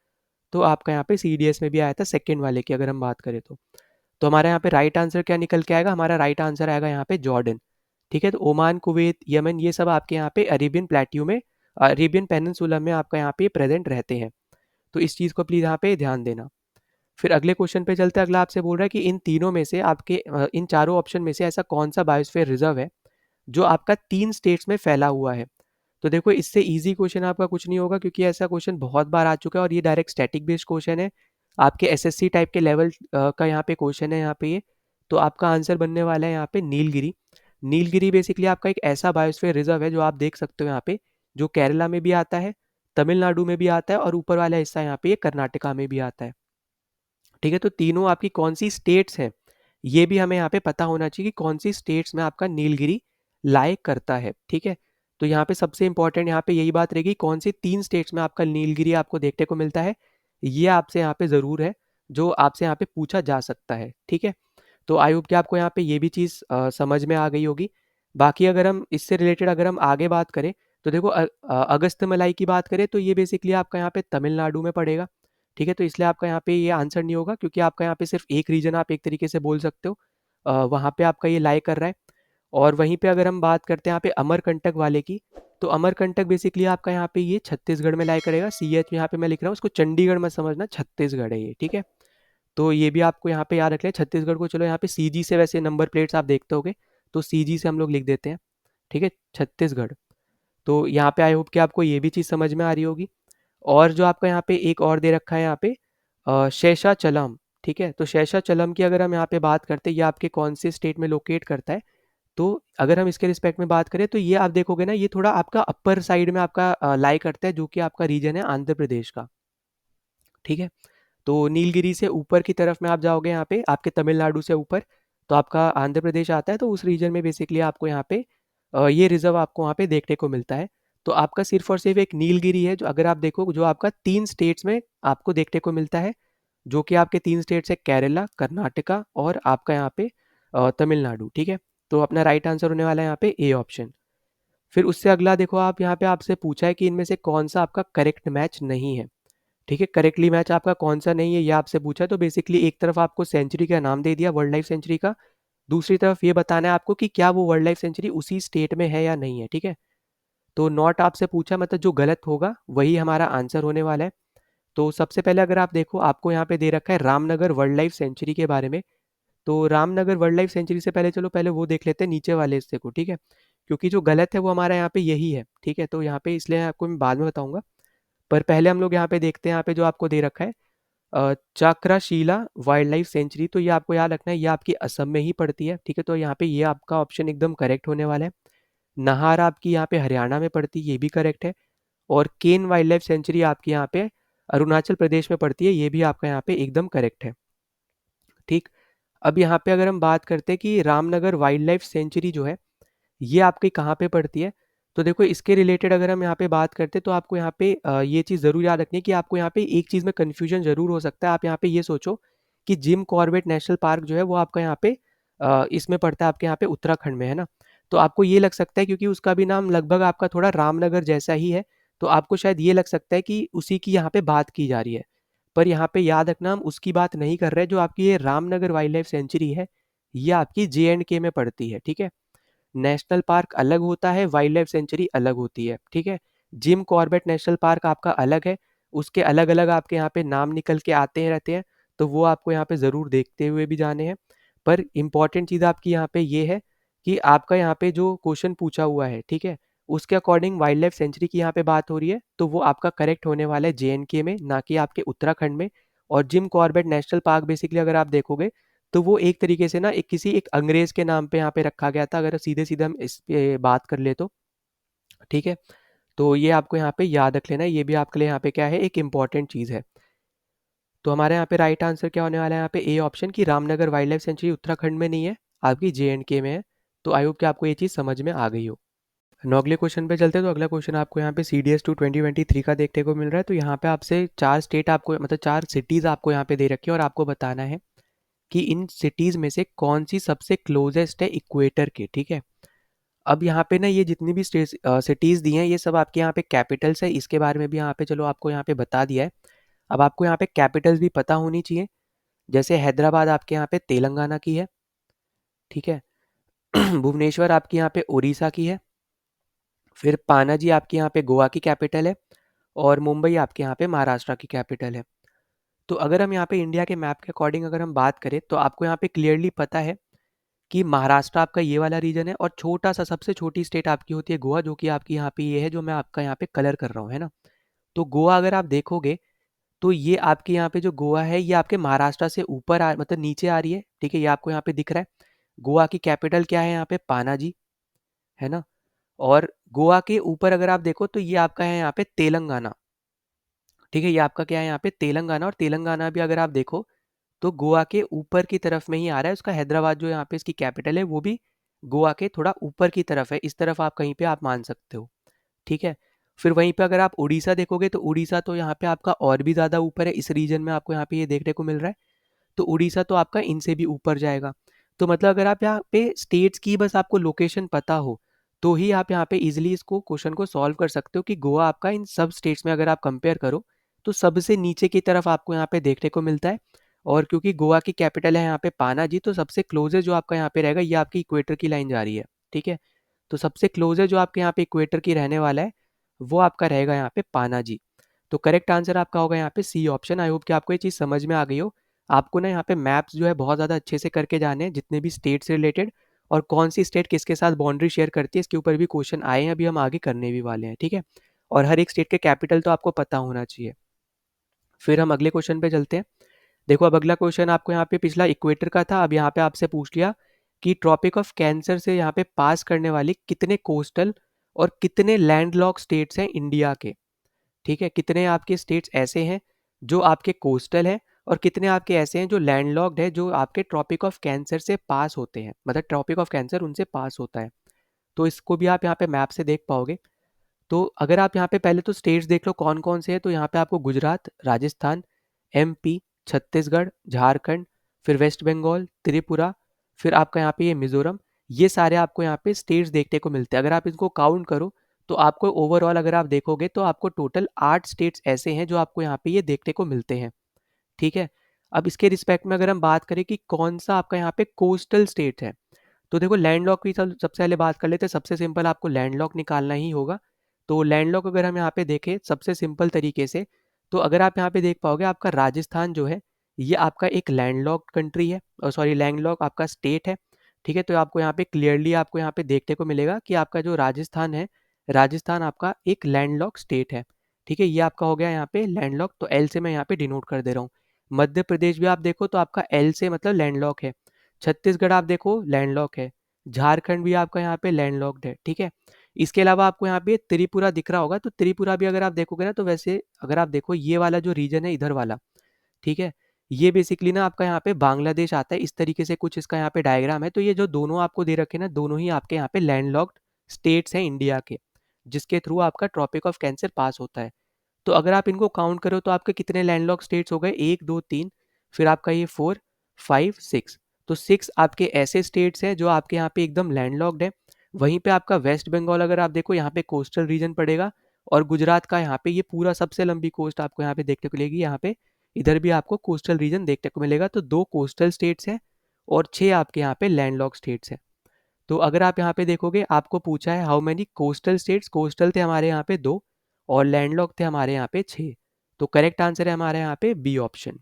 तो आपका यहाँ पे सीडीएस में भी आया था सेकंड वाले की अगर हम बात करें तो। तो हमारे यहाँ पे राइट आंसर क्या निकल के आएगा, हमारा राइट आंसर आएगा यहाँ पे जॉर्डन, ठीक है। तो ओमान, कुवैत, यमन ये सब आपके यहाँ पे अरेबियन प्लेट्यू में, अरेबियन पेनिनसुला में आपका यहाँ पे प्रेजेंट रहते हैं। तो इस चीज़ को प्लीज़ यहाँ पे ध्यान देना। फिर अगले क्वेश्चन पे चलते हैं। अगला आपसे बोल रहा है कि इन तीनों में से आपके इन चारों ऑप्शन में से ऐसा कौन सा बायोस्फीयर रिजर्व है जो आपका 3 स्टेट्स में फैला हुआ है। तो देखो इससे ईजी क्वेश्चन आपका कुछ नहीं होगा, क्योंकि ऐसा क्वेश्चन बहुत बार आ चुका है और ये डायरेक्ट स्टैटिक बेस्ड क्वेश्चन है, आपके एसएससी टाइप के लेवल का यहाँ पे क्वेश्चन है यहाँ पे ये। तो आपका आंसर बनने वाला है यहाँ पे नीलगिरी। नीलगिरी बेसिकली आपका एक ऐसा बायोस्फीयर रिजर्व है जो आप देख सकते हो यहाँ पे, जो केरला में भी आता है, तमिलनाडु में भी आता है और ऊपर वाला हिस्सा यहाँ पे ये कर्नाटका में भी आता है, ठीक है। तो तीनों आपकी कौन सी स्टेट्स हैं ये भी हमें यहाँ पे पता होना चाहिए कि कौन सी स्टेट्स में आपका नीलगिरी लाए करता है, ठीक है। तो यहाँ पे सबसे इंपॉर्टेंट यहाँ पे यही बात रहेगी कौन सी 3 स्टेट्स में आपका नीलगिरी आपको देखने को मिलता है। ये आपसे यहाँ पे ज़रूर है जो आपसे यहाँ पे पूछा जा सकता है, ठीक है। तो आई होप कि आपको यहाँ पे ये भी चीज़ समझ में आ गई होगी। बाकी अगर हम इससे रिलेटेड अगर हम आगे बात करें तो देखो अगस्त मलाई की बात करें तो ये बेसिकली आपका यहाँ पे तमिलनाडु में पड़ेगा, ठीक है। तो इसलिए आपका यहाँ पे ये आंसर नहीं होगा, क्योंकि आपका यहाँ पे सिर्फ एक रीजन आप एक तरीके से बोल सकते हो, वहाँ पे आपका ये लाई कर रहा है। और वहीं पे अगर हम बात करते हैं यहाँ पे अमरकंटक वाले की, तो अमरकंटक बेसिकली आपका यहाँ पे ये छत्तीसगढ़ में लाई करेगा। सी एच यहाँ पे मैं लिख रहा हूँ, उसको चंडीगढ़ मत समझना, छत्तीसगढ़ है ये, ठीक है। तो ये भी आपको यहाँ पे याद रख लें छत्तीसगढ़ को। चलो यहाँ पे सीजी से वैसे नंबर प्लेट्स आप देखते होगे, तो सीजी से हम लोग लिख देते हैं, ठीक है, छत्तीसगढ़। तो यहाँ पे आई होप कि आपको ये भी चीज़ समझ में आ रही होगी। और जो आपका यहाँ पे एक और दे रखा है यहाँ पे शेषाचलम, ठीक है। तो शेषाचलम की अगर हम यहाँ पे बात करते हैं ये आपके कौन से स्टेट में लोकेट करता है, तो अगर हम इसके रिस्पेक्ट में बात करें तो ये आप देखोगे ना ये थोड़ा आपका अपर साइड में आपका लाई करता है, जो कि आपका रीजन है आंध्र प्रदेश का, ठीक है। तो नीलगिरी से ऊपर की तरफ में आप जाओगे यहाँ पे आपके तमिलनाडु से ऊपर, तो आपका आंध्र प्रदेश आता है। तो उस रीजन में बेसिकली आपको यहाँ पे ये रिजर्व आपको वहाँ पे देखने को मिलता है। तो आपका सिर्फ और सिर्फ एक नीलगिरी है जो अगर आप देखो जो आपका 3 स्टेट्स में आपको देखने को मिलता है, जो कि आपके 3 स्टेट्स है केरला, कर्नाटका और आपका यहाँ पे तमिलनाडु, ठीक है। तो अपना राइट आंसर होने वाला है यहाँ पे ए ऑप्शन। फिर उससे अगला देखो आप यहाँ पे आपसे पूछा है कि इनमें से कौन सा आपका करेक्ट मैच नहीं है, ठीक है। करेक्टली मैच आपका कौन सा नहीं है ये आपसे पूछा है। तो बेसिकली एक तरफ आपको सेंचुरी का नाम दे दिया, वर्ल्ड लाइफ सेंचुरी का, दूसरी तरफ ये बताना है आपको कि क्या वो वर्ल्ड लाइफ सेंचुरी उसी स्टेट में है या नहीं है, ठीक है। तो नॉट आपसे पूछा, मतलब जो गलत होगा वही हमारा आंसर होने वाला है। तो सबसे पहले अगर आप देखो, आपको यहाँ पे दे रखा है रामनगर वाइल्ड लाइफ सेंचुरी के बारे में। तो रामनगर वाइल्ड लाइफ सेंचुरी से पहले चलो पहले वो देख लेते हैं नीचे वाले हिस्से को, ठीक है, क्योंकि जो गलत है वो हमारा यहाँ पे यही है, ठीक है। तो यहाँ पे इसलिए आपको मैं बाद में बताऊंगा, पर पहले हम लोग यहाँ पे देखते हैं, यहाँ पे जो आपको दे रखा है चाक्राशिला वाइल्ड लाइफ सेंचुरी, तो ये आपको याद रखना है, ये आपकी असम में ही पड़ती है, ठीक है। तो यहाँ पे ये आपका ऑप्शन एकदम करेक्ट होने वाला है। नाहर आपकी यहाँ पे हरियाणा में पड़ती है, ये भी करेक्ट है। और केन वाइल्ड लाइफ सेंचुरी आपकी यहाँ पे अरुणाचल प्रदेश में पड़ती है, ये भी आपका यहाँ पे एकदम करेक्ट है, ठीक। अब यहाँ पे अगर हम बात करते हैं कि रामनगर वाइल्ड लाइफ सेंचुरी जो है ये आपकी कहाँ पे पड़ती है, तो देखो इसके रिलेटेड अगर हम यहाँ पे बात करते हैं तो आपको यहाँ पे ये चीज़ ज़रूर याद रखनी है कि आपको यहाँ पे एक चीज़ में कन्फ्यूजन ज़रूर हो सकता है। आप यहाँ पे ये सोचो कि जिम कॉर्बेट नेशनल पार्क जो है वो आपका यहाँ पे इसमें पड़ता है, आपके यहाँ पे उत्तराखंड में, है ना। तो आपको ये लग सकता है क्योंकि उसका भी नाम लगभग आपका थोड़ा रामनगर जैसा ही है, तो आपको शायद ये लग सकता है कि उसी की यहाँ पे बात की जा रही है। पर यहाँ पे याद रखना, हम उसकी बात नहीं कर रहे, जो आपकी ये रामनगर वाइल्ड लाइफ सेंचुरी है ये आपकी JNK में पड़ती है, ठीक है। नेशनल पार्क अलग होता है, वाइल्ड लाइफ सेंचुरी अलग होती है, ठीक है। जिम कॉर्बेट नेशनल पार्क आपका अलग है, उसके अलग अलग आपके यहाँ पे नाम निकल के आते हैं रहते हैं, तो वो आपको यहाँ पे ज़रूर देखते हुए भी जाने हैं। पर इम्पॉर्टेंट चीज़ आपकी यहाँ पे ये है कि आपका यहाँ पे जो क्वेश्चन पूछा हुआ है, ठीक है, उसके अकॉर्डिंग वाइल्ड लाइफ सेंचुरी की यहाँ पे बात हो रही है, तो वो आपका करेक्ट होने वाला है JNK में, ना कि आपके उत्तराखंड में। और Jim Corbett national park basically अगर आप देखोगे तो वो एक तरीके से ना एक किसी एक अंग्रेज के नाम पे यहाँ पे रखा गया था, अगर सीधे सीधे हम इस पे बात कर ले तो, ठीक है। तो ये आपको यहाँ पे याद रख लेना है, ये भी आपके लिए यहाँ पे क्या है, एक इम्पॉर्टेंट चीज़ है। तो हमारे यहाँ पे राइट आंसर क्या होने वाला है, यहाँ पे ए ऑप्शन की Ramnagar wild life sanctuary Uttarakhand में नहीं है, आपकी JNK में है। तो आई होप कि आपको ये चीज़ समझ में आ गई हो। नो अगले क्वेश्चन पे चलते हैं। तो अगला क्वेश्चन आपको यहाँ पे CDS 2 2023 का देखने को मिल रहा है। तो यहाँ पे आपसे 4 स्टेट आपको मतलब 4 सिटीज़ आपको यहाँ पे दे रखी है और आपको बताना है कि इन सिटीज़ में से कौन सी सबसे क्लोजेस्ट है इक्वेटर के, ठीक है। अब यहाँ पे ना ये जितनी भी सिटीज़ दी हैं ये सब आपके यहाँ पे कैपिटल्स है, इसके बारे में भी यहाँ पे चलो आपको यहाँ पे बता दिया है। अब आपको यहाँ पे कैपिटल्स भी पता होनी चाहिए, जैसे हैदराबाद आपके यहाँ पे तेलंगाना की है, ठीक है। भुवनेश्वर आपकी यहाँ पे उड़ीसा की है, फिर पानाजी आपके यहाँ पे गोवा की कैपिटल है, और मुंबई आपके यहाँ पे महाराष्ट्र की कैपिटल है। तो अगर हम यहाँ पे इंडिया के मैप के अकॉर्डिंग अगर हम बात करें तो आपको यहाँ पे क्लियरली पता है कि महाराष्ट्र आपका ये वाला रीजन है, और छोटा सा सबसे छोटी स्टेट आपकी होती है गोवा, जो कि आपकी यहाँ पे ये है जो मैं आपका यहाँ पे कलर कर रहा हूँ, है ना। तो गोवा अगर आप देखोगे तो ये आपके यहाँ पे जो गोवा है ये आपके महाराष्ट्र से ऊपर मतलब नीचे आ रही है, ठीक है, ये आपको यहाँ पे दिख रहा है। गोवा की कैपिटल क्या है यहाँ पे, पानाजी, है ना। और गोवा के ऊपर अगर आप देखो तो ये आपका है यहाँ पे तेलंगाना, ठीक है, ये आपका क्या है यहाँ पे तेलंगाना। और तेलंगाना भी अगर आप देखो तो गोवा के ऊपर की तरफ में ही आ रहा है, उसका हैदराबाद जो यहाँ पे इसकी कैपिटल है वो भी गोवा के थोड़ा ऊपर की तरफ है, इस तरफ आप कहीं पे आप मान सकते हो, ठीक है। फिर वहीं पे अगर आप उड़ीसा देखोगे तो उड़ीसा तो यहाँ पे आपका और भी ज़्यादा ऊपर है, इस रीजन में आपको यहाँ पे ये देखने को मिल रहा है। तो उड़ीसा तो आपका इनसे भी ऊपर जाएगा। तो मतलब अगर आप यहाँ पे स्टेट्स की बस आपको लोकेशन पता हो तो ही आप यहाँ पे इजीली इसको क्वेश्चन को सॉल्व कर सकते हो कि गोवा आपका इन सब स्टेट्स में अगर आप कंपेयर करो तो सबसे नीचे की तरफ आपको यहाँ पे देखने को मिलता है। और क्योंकि गोवा की कैपिटल है यहाँ पे पानाजी, तो सबसे क्लोजेस्ट जो आपका यहाँ पे रहेगा ये आपकी इक्वेटर की लाइन जा रही है, ठीक है। तो सबसे क्लोजेस्ट जो आपके यहाँ पे इक्वेटर की रहने वाला है वो आपका रहेगा यहाँ पे पानाजी। तो करेक्ट आंसर आपका होगा यहाँ पे सी ऑप्शन। आई होप कि आपको ये चीज़ समझ में आ गई हो। आपको ना यहाँ पे मैप्स जो है बहुत ज़्यादा अच्छे से करके जाने हैं, जितने भी स्टेट से रिलेटेड, और कौन सी स्टेट किसके साथ बाउंड्री शेयर करती है इसके ऊपर भी क्वेश्चन आए हैं, अभी हम आगे करने भी वाले हैं, ठीक है। और हर एक स्टेट के कैपिटल तो आपको पता होना चाहिए। फिर हम अगले क्वेश्चन पे चलते हैं। देखो अब अगला क्वेश्चन आपको यहाँ पे पिछला इक्वेटर का था, अब यहाँ पे आपसे पूछ लिया कि ट्रॉपिक ऑफ कैंसर से यहाँ पे पास करने वाली कितने कोस्टल और कितने लैंडलॉक स्टेट्स हैं इंडिया के, ठीक है। कितने आपके स्टेट्स ऐसे हैं जो आपके कोस्टल हैं और कितने आपके ऐसे हैं जो लैंडलॉक्ड है, जो आपके ट्रॉपिक ऑफ कैंसर से पास होते हैं, मतलब ट्रॉपिक ऑफ कैंसर उनसे पास होता है। तो इसको भी आप यहाँ पे मैप से देख पाओगे। तो अगर आप यहाँ पे पहले तो स्टेट्स देख लो कौन कौन से हैं, तो यहाँ पे आपको गुजरात, राजस्थान, MP, छत्तीसगढ़, झारखंड, फिर वेस्ट बंगाल, त्रिपुरा, फिर आपका यहाँ पे ये मिजोरम, ये सारे आपको यहाँ पे स्टेट्स देखने को मिलते हैं। अगर आप इनको काउंट करो तो आपको ओवरऑल अगर आप देखोगे तो आपको टोटल 8 स्टेट्स ऐसे हैं जो आपको यहाँ पे ये देखने को मिलते हैं, ठीक है। अब इसके रिस्पेक्ट में अगर हम बात करें कि कौन सा आपका यहाँ पे कोस्टल स्टेट है, तो देखो लैंडलॉक की सबसे पहले बात कर लेते हैं। सबसे सिंपल आपको लैंडलॉक निकालना ही होगा। तो लैंडलॉक अगर हम यहाँ पे देखें सबसे सिंपल तरीके से, तो अगर आप यहाँ पे देख पाओगे, आपका राजस्थान जो है ये आपका एक लैंडलॉक्ड कंट्री है, सॉरी लैंडलॉक आपका स्टेट है। ठीक है, तो आपको यहाँ पे क्लियरली आपको यहाँ पे देखने को मिलेगा कि आपका जो राजस्थान है, राजस्थान आपका एक लैंडलॉक स्टेट है। ठीक है, ये आपका हो गया यहाँ पे लैंडलॉक, तो एल से मैं यहाँ पे डिनोट कर दे रहा हूँ। मध्य प्रदेश भी आप देखो तो आपका एल से मतलब लैंडलॉक है। छत्तीसगढ़ आप देखो लैंडलॉक है। झारखंड भी आपका यहाँ पे लैंडलॉक्ड है। ठीक है, इसके अलावा आपको यहाँ पे त्रिपुरा दिख रहा होगा, तो त्रिपुरा भी अगर आप देखोगे ना, तो वैसे अगर आप देखो ये वाला जो रीजन है इधर वाला, ठीक है, ये बेसिकली ना आपका यहाँ पे बांग्लादेश आता है। इस तरीके से कुछ इसका यहाँ पे डायग्राम है। तो ये जो दोनों आपको दे रखे ना, दोनों ही आपके यहाँ पे लैंडलॉक्ड स्टेट्स हैं इंडिया के, जिसके थ्रू आपका ट्रॉपिक ऑफ कैंसर पास होता है। तो अगर आप इनको काउंट करो तो आपके कितने लैंडलॉक स्टेट्स हो गए, 1 2 3, फिर आपका ये 4 5 6। तो 6 आपके ऐसे स्टेट्स हैं जो आपके यहाँ पे एकदम लैंडलॉक्ड है। वहीं पे आपका वेस्ट बंगाल अगर आप देखो, यहाँ पे कोस्टल रीजन पड़ेगा, और गुजरात का यहाँ पे ये पूरा सबसे लंबी कोस्ट आपको यहाँ पे देखने को मिलेगी। यहाँ पे इधर भी आपको कोस्टल रीजन देखने को मिलेगा। तो 2 कोस्टल स्टेट्स हैं और 6 आपके यहाँ पे लैंडलॉक स्टेट्स हैं। तो अगर आप यहाँ पे देखोगे, आपको पूछा है how many coastal states, coastal थे हमारे यहाँ पे 2 और लैंडलॉक थे हमारे यहाँ पे 6। तो करेक्ट आंसर है हमारे यहाँ पे बी ऑप्शन।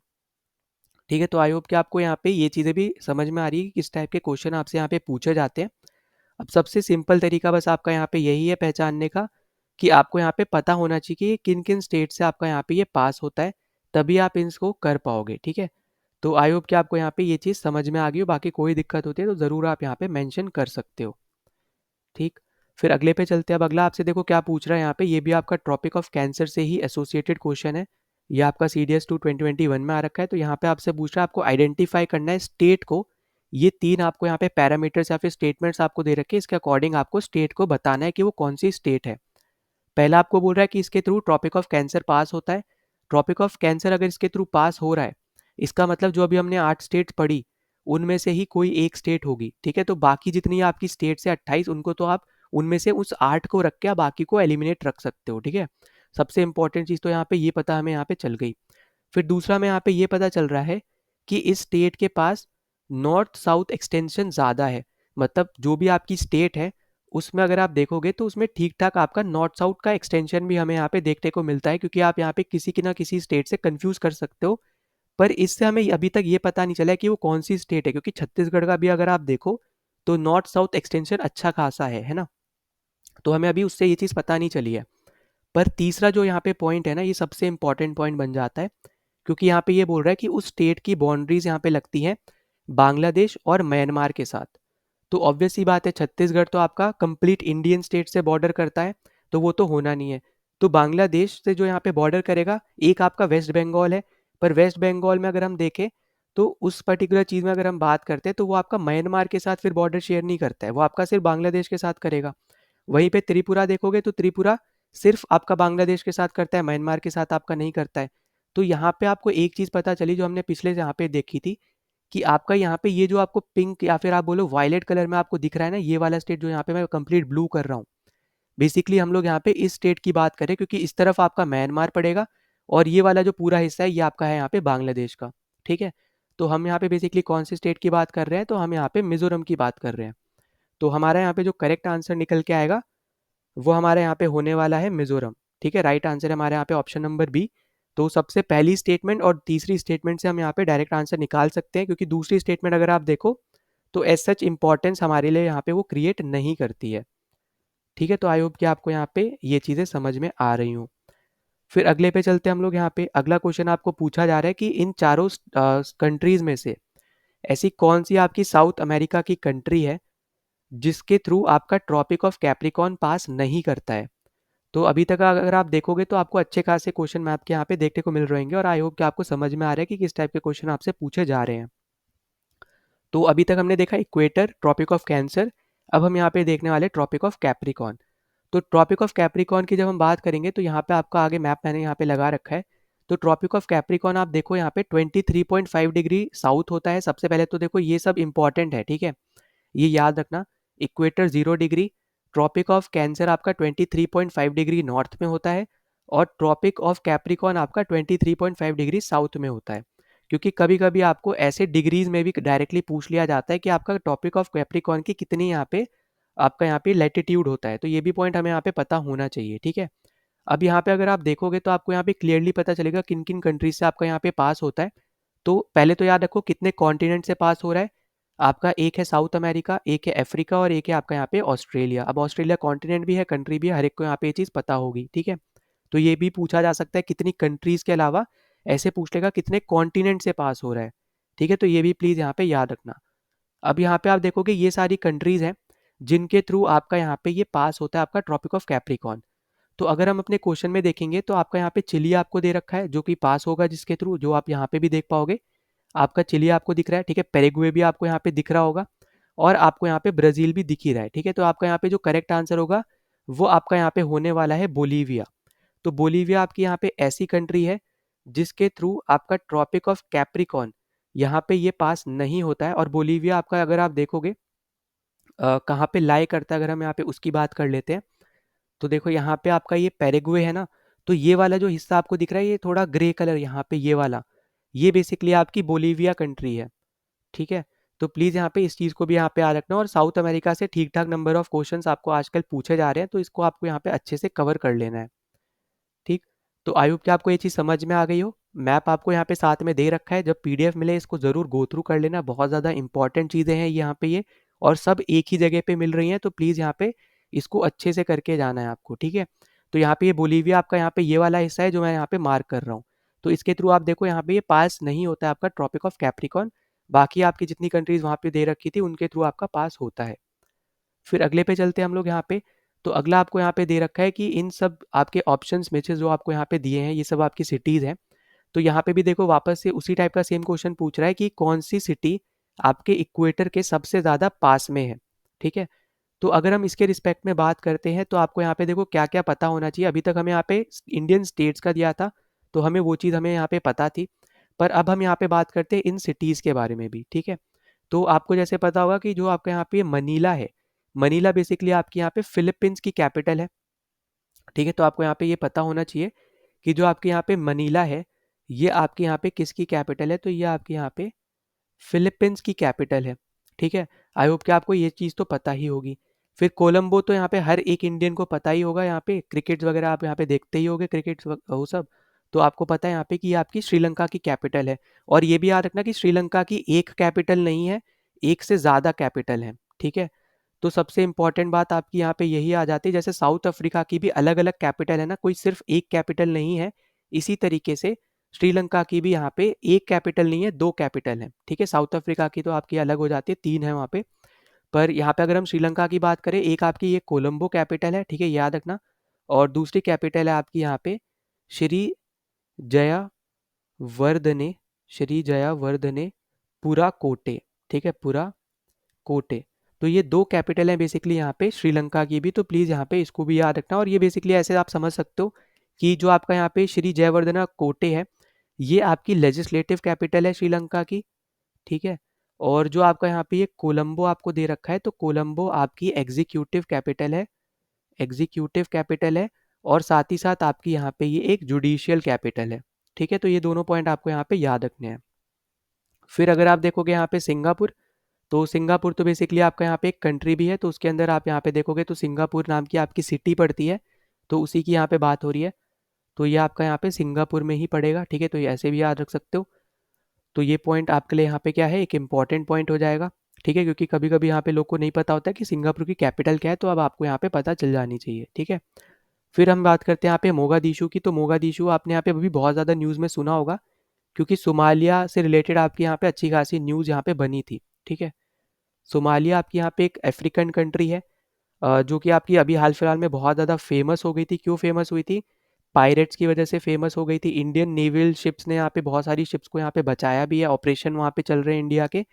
ठीक है, तो आई होप कि आपको यहाँ पे ये चीज़ें भी समझ में आ रही है कि किस टाइप के क्वेश्चन आपसे यहाँ पे पूछे जाते हैं। अब सबसे सिंपल तरीका बस आपका यहाँ पे यही है पहचानने का, कि आपको यहाँ पे पता होना चाहिए कि किन किन स्टेट से आपका यहाँ पे ये पास होता है, तभी आप इसको कर पाओगे। ठीक है, तो आई होप कि आपको यहाँ पे ये चीज़ समझ में आ गई हो। बाकी कोई दिक्कत होती है तो ज़रूर आप यहाँ पे मेंशन कर सकते हो। ठीक, फिर अगले पे चलते हैं। अब अगला आपसे देखो क्या पूछ रहा है यहाँ पे, ये भी आपका ट्रॉपिक ऑफ कैंसर से ही एसोसिएटेड क्वेश्चन है। ये आपका CDS 2 2021 में आ रखा है। तो यहाँ पे आपसे पूछ रहा है, आपको आइडेंटिफाई करना है स्टेट को। ये 3 आपको यहाँ पे पैरामीटर्स या फिर स्टेटमेंट्स आपको दे रखे हैं, इसके अकॉर्डिंग आपको स्टेट को बताना है कि वो कौन सी स्टेट है। पहला आपको बोल रहा है कि इसके थ्रू ट्रॉपिक ऑफ कैंसर पास होता है। ट्रॉपिक ऑफ कैंसर अगर इसके थ्रू पास हो रहा है, इसका मतलब जो अभी हमने 8 स्टेट पढ़ी, उनमें से ही कोई एक स्टेट होगी। ठीक है, तो बाकी जितनी आपकी स्टेट से 28, उनको तो आप उनमें से उस 8 को रख के आप बाकी को एलिमिनेट रख सकते हो। ठीक है, सबसे इंपॉर्टेंट चीज़ तो यहाँ पे ये पता हमें यहाँ पे चल गई। फिर दूसरा में यहाँ पे ये पता चल रहा है कि इस स्टेट के पास नॉर्थ साउथ एक्सटेंशन ज़्यादा है। मतलब जो भी आपकी स्टेट है, उसमें अगर आप देखोगे तो उसमें ठीक ठाक आपका नॉर्थ साउथ का एक्सटेंशन भी हमें यहाँ पे देखने को मिलता है, क्योंकि आप यहाँ पे किसी की ना किसी स्टेट से कंफ्यूज कर सकते हो। पर इससे हमें अभी तक ये पता नहीं चला है कि वो कौन सी स्टेट है, क्योंकि छत्तीसगढ़ का भी अगर आप देखो तो नॉर्थ साउथ एक्सटेंशन अच्छा खासा है ना। तो हमें अभी उससे ये चीज़ पता नहीं चली है। पर तीसरा जो यहाँ पे पॉइंट है ना, ये सबसे इंपॉर्टेंट पॉइंट बन जाता है, क्योंकि यहाँ पे ये बोल रहा है कि उस स्टेट की बाउंड्रीज यहाँ पे लगती हैं बांग्लादेश और म्यांमार के साथ। तो ऑब्वियस सी बात है, छत्तीसगढ़ तो आपका कंप्लीट इंडियन स्टेट से बॉर्डर करता है, तो वो तो होना नहीं है। तो बांग्लादेश से जो यहाँ पे बॉर्डर करेगा, एक आपका वेस्ट बंगाल है। पर वेस्ट बंगाल में अगर हम देखें तो उस पर्टिकुलर चीज़ में अगर हम बात करते हैं, तो वो आपका म्यांमार के साथ फिर बॉर्डर शेयर नहीं करता है, वो आपका सिर्फ बांग्लादेश के साथ करेगा। वहीं पे त्रिपुरा देखोगे तो त्रिपुरा सिर्फ आपका बांग्लादेश के साथ करता है, म्यांमार के साथ आपका नहीं करता है। तो यहाँ पे आपको एक चीज़ पता चली जो हमने पिछले यहाँ पे देखी थी, कि आपका यहाँ पे ये जो आपको पिंक या फिर आप बोलो वायलेट कलर में आपको दिख रहा है ना, ये वाला स्टेट जो यहाँ पे मैं कंप्लीट ब्लू कर रहा हूँ, बेसिकली हम लोग यहाँ पे इस स्टेट की बात करें, क्योंकि इस तरफ आपका म्यांमार पड़ेगा और ये वाला जो पूरा हिस्सा है ये आपका है यहाँ पे बांग्लादेश का। ठीक है, तो हम यहाँ पे बेसिकली कौन सी स्टेट की बात कर रहे हैं, तो हम यहाँ पे मिजोरम की बात कर रहे हैं। तो हमारा यहाँ पे जो करेक्ट आंसर निकल के आएगा, वो हमारे यहाँ पे होने वाला है मिजोरम। ठीक है, राइट आंसर है हमारे यहाँ पे ऑप्शन नंबर बी। तो सबसे पहली स्टेटमेंट और तीसरी स्टेटमेंट से हम यहाँ पे डायरेक्ट आंसर निकाल सकते हैं, क्योंकि दूसरी स्टेटमेंट अगर आप देखो तो एज सच इंपॉर्टेंस हमारे लिए यहाँ पे वो क्रिएट नहीं करती है। ठीक है, तो आई होप कि आपको यहाँ पे ये चीज़ें समझ में आ रही हूँ। फिर अगले पे चलते हैं हम लोग। यहाँ पे अगला क्वेश्चन आपको पूछा जा रहा है कि इन चारों कंट्रीज में से ऐसी कौन सी आपकी साउथ अमेरिका की कंट्री है जिसके थ्रू आपका ट्रॉपिक ऑफ कैप्रिकॉर्न पास नहीं करता है। तो अभी तक अगर आप देखोगे तो आपको अच्छे खासे क्वेश्चन मैप के यहाँ पे देखने को मिल रहेंगे, और आई होप कि आपको समझ में आ रहा है कि किस टाइप के क्वेश्चन आपसे पूछे जा रहे हैं। तो अभी तक हमने देखा इक्वेटर, ट्रॉपिक ऑफ कैंसर। अब हम यहाँ पे देखने वाले ट्रॉपिक ऑफ कैप्रिकॉर्न। तो ट्रॉपिक ऑफ कैप्रिकॉर्न की जब हम बात करेंगे तो यहाँ पे आपका आगे मैप मैंने यहाँ पे लगा रखा है। तो ट्रॉपिक ऑफ कैप्रिकॉर्न आप देखो यहाँ पे 23.5 डिग्री साउथ होता है। सबसे पहले तो देखो ये सब इंपॉर्टेंट है, ठीक है, ये याद रखना। Equator 0 degree, tropic of cancer आपका 23.5 डिग्री नॉर्थ में होता है, और ट्रॉपिक ऑफ कैप्रिकॉर्न आपका 23.5 डिग्री साउथ में होता है। क्योंकि कभी कभी आपको ऐसे डिग्रीज में भी डायरेक्टली पूछ लिया जाता है कि आपका टॉपिक ऑफ कैप्रिकॉर्न की कितनी यहाँ पे आपका यहाँ पे लैटिट्यूड होता है, तो ये भी पॉइंट हमें यहाँ पे पता होना चाहिए। ठीक है, अब यहाँ पे अगर आप देखोगे तो आपको यहाँ पे क्लियरली पता चलेगा किन किन कंट्रीज से आपका यहाँ पे पास होता है। तो पहले तो याद रखो कितने कॉन्टिनेंट से पास हो रहा है। आपका एक है साउथ अमेरिका, एक है अफ्रीका और एक है आपका यहाँ पे ऑस्ट्रेलिया। अब ऑस्ट्रेलिया कॉन्टिनेंट भी है, कंट्री भी है, हर एक को यहाँ पे ये चीज़ पता होगी, ठीक है। तो ये भी पूछा जा सकता है कितनी कंट्रीज के अलावा ऐसे पूछ लेगा कितने कॉन्टिनेंट से पास हो रहा है, ठीक है। तो ये भी प्लीज़ यहाँ पे याद रखना। अब यहाँ पे आप देखोगे ये सारी कंट्रीज हैं जिनके थ्रू आपका यहाँ पे ये पास होता है आपका ट्रॉपिक ऑफ कैप्रिकॉर्न। तो अगर हम अपने क्वेश्चन में देखेंगे तो आपका यहाँ पे चिली आपको दे रखा है जो कि पास होगा जिसके थ्रू, जो आप यहाँ पे भी देख पाओगे। आपका चिली आपको दिख रहा है, ठीक है। पेरेग्वे भी आपको यहाँ पे दिख रहा होगा और आपको यहाँ पे ब्राजील भी दिख ही रहा है, ठीक है। तो आपका यहाँ पे जो करेक्ट आंसर होगा वो आपका यहाँ पे होने वाला है बोलीविया। तो बोलीविया आपकी यहाँ पे ऐसी कंट्री है जिसके थ्रू आपका ट्रॉपिक ऑफ कैप्रिकॉर्न यहाँ पे ये पास नहीं होता है। और बोलीविया आपका अगर आप देखोगे कहाँ पे लाई करता है, अगर हम यहाँ पे उसकी बात कर लेते हैं तो देखो यहाँ पे आपका ये पैराग्वे है ना, तो ये वाला जो हिस्सा आपको दिख रहा है ये थोड़ा ग्रे कलर यहाँ पे ये वाला, ये बेसिकली आपकी बोलीविया कंट्री है, ठीक है। तो प्लीज़ यहाँ पे इस चीज़ को भी यहाँ पे याद रखना। और साउथ अमेरिका से ठीक ठाक नंबर ऑफ क्वेश्चंस आपको आजकल पूछे जा रहे हैं, तो इसको आपको यहाँ पे अच्छे से कवर कर लेना है, ठीक। तो आई होप कि आपको ये चीज़ समझ में आ गई हो। मैप आपको यहाँ पे साथ में दे रखा है, जब पीडीएफ मिले इसको ज़रूर गो थ्रू कर लेना, बहुत ज़्यादा इंपॉर्टेंट चीज़ें हैं यहाँ पे ये, और सब एक ही जगह पे मिल रही हैं। तो प्लीज़ यहाँ पे इसको अच्छे से करके जाना है आपको, ठीक है। तो यहाँ पे ये बोलीविया आपका यहाँ पे ये वाला हिस्सा है जो मैं यहाँ पे मार्क कर रहा हूँ। तो इसके थ्रू आप देखो यहाँ पे ये पास नहीं होता है आपका ट्रॉपिक ऑफ कैप्रिकॉर्न। बाकी आपकी जितनी कंट्रीज वहाँ पे दे रखी थी उनके थ्रू आपका पास होता है। फिर अगले पे चलते हैं हम लोग यहाँ पे। तो अगला आपको यहाँ पे दे रखा है कि इन सब आपके ऑप्शंस में से जो आपको यहाँ पे दिए हैं ये सब आपकी सिटीज़ हैं। तो यहाँ पे भी देखो वापस से उसी टाइप का सेम क्वेश्चन पूछ रहा है कि कौन सी सिटी आपके इक्वेटर के सबसे ज़्यादा पास में है, ठीक है। तो अगर हम इसके रिस्पेक्ट में बात करते हैं तो आपको यहाँ पे देखो क्या क्या पता होना चाहिए। अभी तक हमें यहाँ पे इंडियन स्टेट्स का दिया था तो हमें वो चीज़ हमें यहाँ पे पता थी, पर अब हम यहाँ पे बात करते हैं इन सिटीज़ के बारे में भी, ठीक है। तो आपको जैसे पता होगा कि जो आपका यहाँ पे मनीला है, मनीला बेसिकली आपकी यहाँ पे फिलीपींस की कैपिटल है, ठीक है। तो आपको यहाँ पे ये पता होना चाहिए कि जो आपके यहाँ पे मनीला है ये आपके यहाँ पे किसकी कैपिटल है, तो ये आपके यहाँ पे फिलीपींस की कैपिटल है, ठीक है। आई होप कि आपको ये चीज़ तो पता ही होगी। फिर कोलंबो तो यहाँ पे हर एक इंडियन को पता ही होगा, यहाँ पे क्रिकेट वगैरह आप यहाँ पे देखते ही होगे, क्रिकेट वो सब। तो आपको पता है यहाँ पे कि ये आपकी श्रीलंका की कैपिटल है। और ये भी याद रखना कि श्रीलंका की एक कैपिटल नहीं है, एक से ज़्यादा कैपिटल है, ठीक है। तो सबसे इंपॉर्टेंट बात आपकी यहाँ पे यही आ जाती है, जैसे साउथ अफ्रीका की भी अलग अलग कैपिटल है ना, कोई सिर्फ एक कैपिटल नहीं है। इसी तरीके से श्रीलंका की भी यहाँ पे एक कैपिटल नहीं है, दो कैपिटल है, ठीक है। साउथ अफ्रीका की तो आपकी अलग हो जाती है, तीन है वहाँ पे। पर यहाँ पे अगर हम श्रीलंका की बात करें, एक आपकी ये कोलंबो कैपिटल है, ठीक है, याद रखना। और दूसरी कैपिटल है आपकी यहाँ पे श्री जयावर्धने, श्री जयावर्धने पुरा कोटे, ठीक है, पुरा कोटे। तो ये दो कैपिटल हैं बेसिकली यहाँ पे श्रीलंका की भी, तो प्लीज़ यहाँ पे इसको भी याद रखना। और ये बेसिकली ऐसे आप समझ सकते हो कि जो आपका यहाँ पे श्री जयवर्धना कोटे है ये आपकी लेजिस्लेटिव कैपिटल है श्रीलंका की, ठीक है। और जो आपका यहाँ पे ये कोलंबो आपको दे रखा है तो कोलंबो आपकी एग्जीक्यूटिव कैपिटल है, एग्जीक्यूटिव कैपिटल है। और साथ ही साथ आपकी यहाँ पे ये एक जुडिशियल कैपिटल है, ठीक है। तो ये दोनों पॉइंट आपको यहाँ पे याद रखने हैं। फिर अगर आप देखोगे यहाँ पे सिंगापुर, तो सिंगापुर तो बेसिकली आपका यहाँ पे एक कंट्री भी है, तो उसके अंदर आप यहाँ पे देखोगे तो सिंगापुर नाम की आपकी सिटी पड़ती है, तो उसी की यहाँ पे बात हो रही है। तो ये आपका यहाँ पे सिंगापुर में ही पड़ेगा, ठीक है। तो ये ऐसे भी याद रख सकते हो। तो ये पॉइंट आपके लिए यहाँ पे क्या है, एक इंपॉर्टेंट पॉइंट हो जाएगा, ठीक है। क्योंकि कभी कभी यहाँ पे लोग को नहीं पता होता है कि सिंगापुर की कैपिटल क्या है, तो अब आपको यहाँ पे पता चल जानी चाहिए, ठीक है। फिर हम बात करते हैं यहाँ पे मोगादिशु की। तो मोगादिशु आपने यहाँ पे अभी बहुत ज़्यादा न्यूज़ में सुना होगा, क्योंकि सोमालिया से रिलेटेड आपकी यहाँ पे अच्छी खासी न्यूज़ यहाँ पे बनी थी, ठीक है। सोमालिया आपकी यहाँ पे एक अफ्रीकन कंट्री है, जो कि आपकी अभी हाल फिलहाल में बहुत ज़्यादा फेमस हो गई थी। क्यों फेमस हुई थी? पायरेट्स की वजह से फेमस हो गई थी। इंडियन नेवल शिप्स ने यहाँ पे बहुत सारी शिप्स को यहाँ पे बचाया भी है, ऑपरेशन वहाँ पे चल रहे हैं इंडिया के।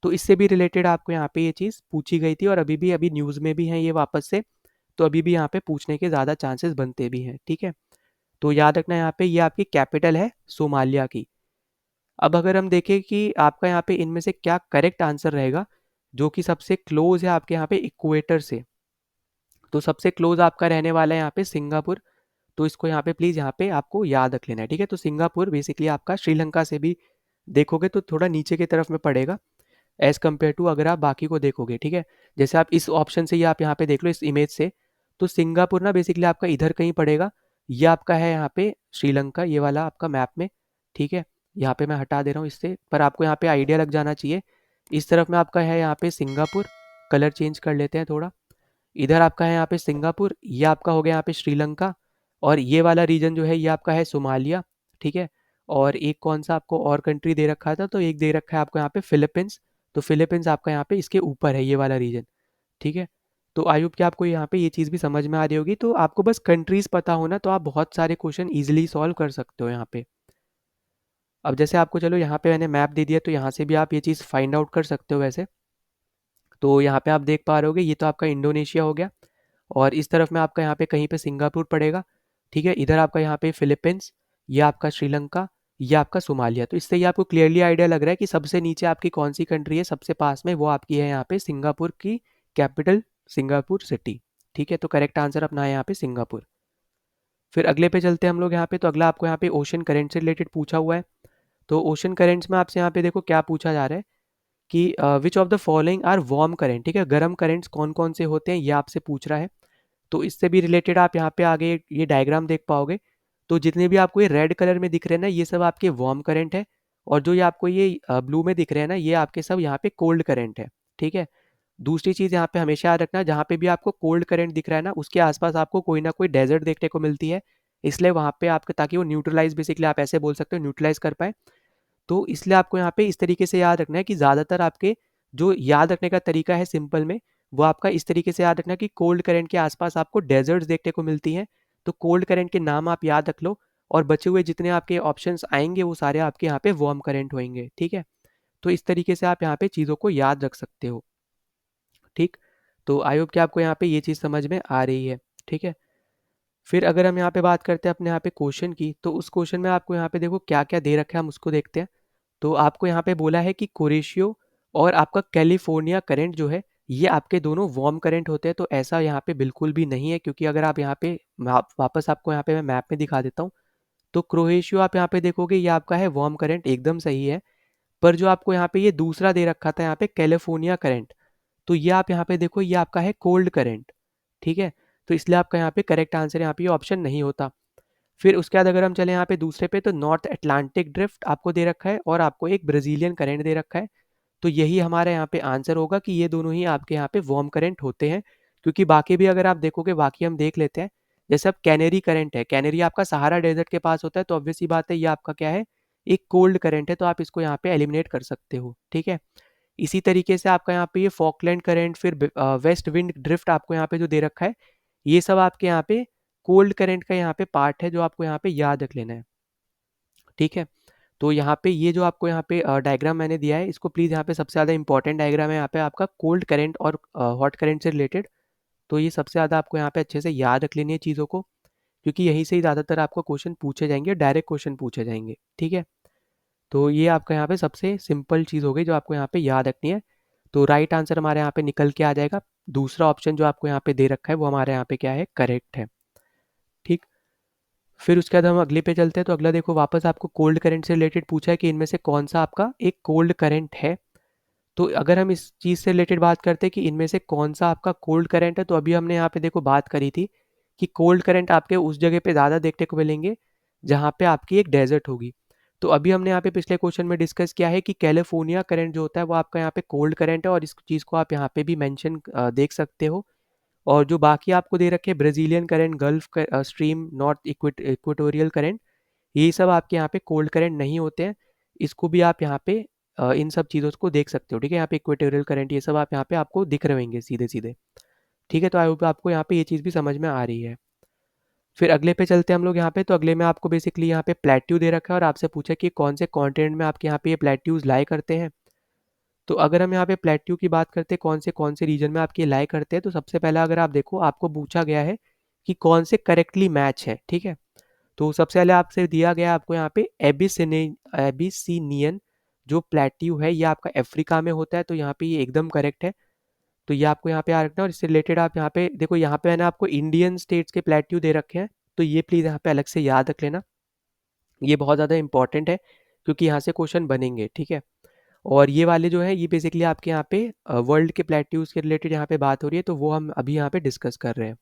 तो इससे भी रिलेटेड आपको यहाँ पे ये चीज़ पूछी गई थी और अभी न्यूज़ में भी है ये वापस से। तो अभी भी यहाँ पे पूछने के ज़्यादा चांसेस बनते भी हैं, ठीक है। तो याद रखना यहाँ पे ये आपकी कैपिटल है सोमालिया की। अब अगर हम देखें कि आपका यहाँ पे इनमें से क्या करेक्ट आंसर रहेगा जो कि सबसे क्लोज है आपके यहाँ पे इक्वेटर से, तो सबसे क्लोज आपका रहने वाला है यहाँ पे सिंगापुर। तो इसको यहाँ पे प्लीज़ यहाँ पे आपको याद रख लेना है, ठीक है। तो सिंगापुर बेसिकली आपका श्रीलंका से भी देखोगे तो थोड़ा नीचे की तरफ में पड़ेगा एज कम्पेयर टू अगर आप बाकी को देखोगे, ठीक है। जैसे आप इस ऑप्शन से ही आप यहाँ पे देख लो, इस इमेज से, तो सिंगापुर ना बेसिकली आपका इधर कहीं पड़ेगा, ये आपका है यहाँ पे श्रीलंका, ये वाला आपका मैप में, ठीक है। यहाँ पे मैं हटा दे रहा हूँ इससे, पर आपको यहाँ पे आइडिया लग जाना चाहिए। इस तरफ में आपका है यहाँ पे सिंगापुर, कलर चेंज कर लेते हैं थोड़ा। इधर आपका है यहाँ पे सिंगापुर, ये आपका हो गया यहाँ पे श्रीलंका, और ये वाला रीजन जो है ये आपका है सोमालिया, ठीक है। और एक कौन सा आपको और कंट्री दे रखा था, तो एक दे रखा है आपको यहाँ पे फिलीपींस। तो फिलीपींस आपका यहाँ पे इसके ऊपर है ये वाला रीजन, ठीक है। तो आई होप कि आपको यहाँ पे ये चीज़ भी समझ में आ रही होगी। तो आपको बस कंट्रीज पता हो ना, तो आप बहुत सारे क्वेश्चन इजीली सॉल्व कर सकते हो यहाँ पे। अब जैसे आपको चलो यहाँ पे मैंने मैप दे दिया, तो यहाँ से भी आप ये चीज़ फाइंड आउट कर सकते हो वैसे। तो यहाँ पे आप देख पा रहे होगे, ये तो आपका इंडोनेशिया हो गया, और इस तरफ में आपका यहाँ पे कहीं पे सिंगापुर पड़ेगा, ठीक है। इधर आपका यहाँ पे फिलीपींस, ये आपका श्रीलंका, ये आपका सोमालिया। तो इससे ये आपको क्लियरली आइडिया लग रहा है कि सबसे नीचे आपकी कौन सी कंट्री है, सबसे पास में वो आपकी है यहाँ पे सिंगापुर की कैपिटल, सिंगापुर सिटी, ठीक है। तो करेक्ट आंसर अपना है यहाँ पे सिंगापुर। फिर अगले पे चलते हैं हम लोग यहाँ पे। तो अगला आपको यहाँ पे ओशन करेंट से रिलेटेड पूछा हुआ है। तो ओशन करेंट्स में आपसे यहाँ पे देखो क्या पूछा जा रहा है कि which of the following are warm current, ठीक है। गर्म करेंट्स कौन कौन से होते हैं ये आपसे पूछ रहा है। तो इससे भी रिलेटेड आप यहाँ पे आगे ये डायग्राम देख पाओगे। तो जितने भी आपको ये रेड कलर में दिख रहे हैं ना, ये सब आपके वार्म करंट है, और जो ये आपको ये ब्लू में दिख रहे हैं ना, ये आपके सब यहाँ पे कोल्ड करंट है, ठीक है। दूसरी चीज़ यहाँ पे हमेशा याद रखना, जहाँ पे भी आपको कोल्ड करंट दिख रहा है ना, उसके आसपास आपको कोई ना कोई डेजर्ट देखने को मिलती है। इसलिए वहाँ पे आपके, ताकि वो न्यूट्रलाइज, बेसिकली आप ऐसे बोल सकते हो, न्यूट्रलाइज कर पाए। तो इसलिए आपको यहाँ पे इस तरीके से याद रखना है कि ज़्यादातर आपके जो याद रखने का तरीका है सिंपल में, वो आपका इस तरीके से याद रखना कि कोल्ड करंट के आसपास आपको डेजर्ट्स देखने को मिलती हैं। तो कोल्ड करंट के नाम आप याद रख लो, और बचे हुए जितने आपके ऑप्शंस आएंगे वो सारे आपके यहाँ पे वार्म करंट होंगे, ठीक है। तो इस तरीके से आप यहाँ पे चीज़ों को याद रख सकते हो, ठीक। तो आई होप कि आपको यहाँ पे ये चीज़ समझ में आ रही है, ठीक है। फिर अगर हम यहाँ पे बात करते हैं अपने यहाँ पे क्वेश्चन की, तो उस क्वेश्चन में आपको यहाँ पे देखो क्या क्या दे रखा है, हम उसको देखते हैं। तो आपको यहाँ पे बोला है कि कुरेशियो और आपका कैलिफोर्निया करंट जो है, ये आपके दोनों वार्म करंट होते हैं। तो ऐसा यहाँ पे बिल्कुल भी नहीं है, क्योंकि अगर आप यहाँ पे वापस आपको यहाँ पे मैं मैप में दिखा देता हूँ। तो क्रोएशियो आप यहाँ पे देखोगे, ये आपका है वार्म करंट, एकदम सही है। पर जो आपको यहाँ पे ये दूसरा दे रखा था यहाँ पे कैलिफोर्निया करंट, तो ये आप यहाँ पे देखो, ये आपका है कोल्ड करंट, ठीक है। तो इसलिए आपका यहाँ पे करेक्ट आंसर यहाँ पे ये ऑप्शन नहीं होता। फिर उसके बाद अगर हम चले यहाँ पे दूसरे पे, तो नॉर्थ अटलांटिक ड्रिफ्ट आपको दे रखा है, और आपको एक ब्राजीलियन करंट दे रखा है। तो यही हमारा यहाँ पे आंसर होगा कि ये दोनों ही आपके यहाँ पे वार्म करंट होते हैं। क्योंकि बाकी भी अगर आप देखोगे, बाकी हम देख लेते हैं। जैसे अब कैनेरी करंट है, कैनेरी आपका सहारा डेजर्ट के पास होता है, तो ऑब्वियस सी बात है ये आपका क्या है, एक कोल्ड करंट है। तो आप इसको यहाँ पे एलिमिनेट कर सकते हो, ठीक है। इसी तरीके से आपका यहाँ पे ये फॉकलैंड करंट, फिर वेस्ट विंड ड्रिफ्ट आपको यहाँ पे जो दे रखा है, ये सब आपके यहाँ पे कोल्ड करंट का यहाँ पे पार्ट है, जो आपको यहाँ पे याद रख लेना है, ठीक है। तो यहाँ पे ये जो आपको यहाँ पे डायग्राम मैंने दिया है, इसको प्लीज़ यहाँ पे सबसे ज़्यादा इंपॉर्टेंट डायग्राम है यहाँ पे आपका कोल्ड करंट और हॉट करंट से रिलेटेड। तो ये सबसे ज़्यादा आपको यहाँ पे अच्छे से याद रख लेनी है चीज़ों को, क्योंकि यहीं से ही ज़्यादातर आपको क्वेश्चन पूछे जाएंगे, डायरेक्ट क्वेश्चन पूछे जाएंगे, ठीक है। तो ये आपका यहाँ पे सबसे सिंपल चीज़ हो गई जो आपको यहाँ पे याद रखनी है। तो राइट आंसर हमारे यहाँ पे निकल के आ जाएगा, दूसरा ऑप्शन जो आपको यहाँ पे दे रखा है वो हमारे यहाँ पे क्या है, करेक्ट है, ठीक। फिर उसके बाद हम अगले पे चलते हैं। तो अगला देखो, वापस आपको कोल्ड करंट से रिलेटेड पूछा है कि इनमें से कौन सा आपका एक कोल्ड करंट है। तो अगर हम इस चीज़ से रिलेटेड बात करते हैं कि इनमें से कौन सा आपका कोल्ड करंट है, तो अभी हमने यहाँ पे देखो बात करी थी कि कोल्ड करंट आपके उस जगह पे ज़्यादा देखने को मिलेंगे जहाँ पे आपकी एक डेजर्ट होगी। तो अभी हमने यहाँ पे पिछले क्वेश्चन में डिस्कस किया है कि कैलिफोर्निया करंट जो होता है वो आपका यहाँ पे कोल्ड करंट है, और इस चीज़ को आप यहाँ पे भी मेंशन देख सकते हो। और जो बाकी आपको दे रखे Brazilian current, gulf stream, north equatorial current, ये सब आपके यहाँ पे कोल्ड करंट नहीं होते हैं। इसको भी आप यहाँ पे इन सब चीज़ों को देख सकते हो, ठीक है। यहाँ पे इक्वेटोरियल करंट, ये सब आप यहाँ पे आपको दिख रहे होंगे सीधे सीधे, ठीक है। तो आई होप आपको यहाँ पे ये चीज़ भी समझ में आ रही है। फिर अगले पे चलते हैं हम लोग यहाँ पे। तो अगले में आपको बेसिकली यहाँ पे प्लेट्यू दे रखा है, और आपसे पूछा कि कौन से कॉन्टिनेंट में आपके यहाँ पे ये प्लेट्यूज लाई करते हैं। तो अगर हम यहाँ पे प्लेट्यू की बात करते हैं, कौन से रीजन में आपके लाई करते हैं, तो सबसे पहले अगर आप देखो, आपको पूछा गया है कि कौन से करेक्टली मैच है, ठीक है। तो सबसे पहले आपसे दिया गया आपको यहाँ पे एबिसिनियन जो प्लेट्यू है, ये आपका अफ्रीका में होता है। तो यहाँ पे ये एकदम करेक्ट है। तो ये आपको यहाँ पे याद रखना। और इससे रिलेटेड आप यहाँ पे देखो, यहाँ पे मैंने आपको इंडियन स्टेट्स के प्लेट्यू दे रखे हैं, तो ये प्लीज़ यहाँ पे अलग से याद रख लेना। ये बहुत ज़्यादा इंपॉर्टेंट है, क्योंकि यहाँ से क्वेश्चन बनेंगे, ठीक है। और ये वाले जो है, ये बेसिकली आपके यहाँ पे वर्ल्ड के प्लेट्यूज के रिलेटेड यहाँ पे बात हो रही है, तो वो हम अभी यहाँ पे डिस्कस कर रहे हैं।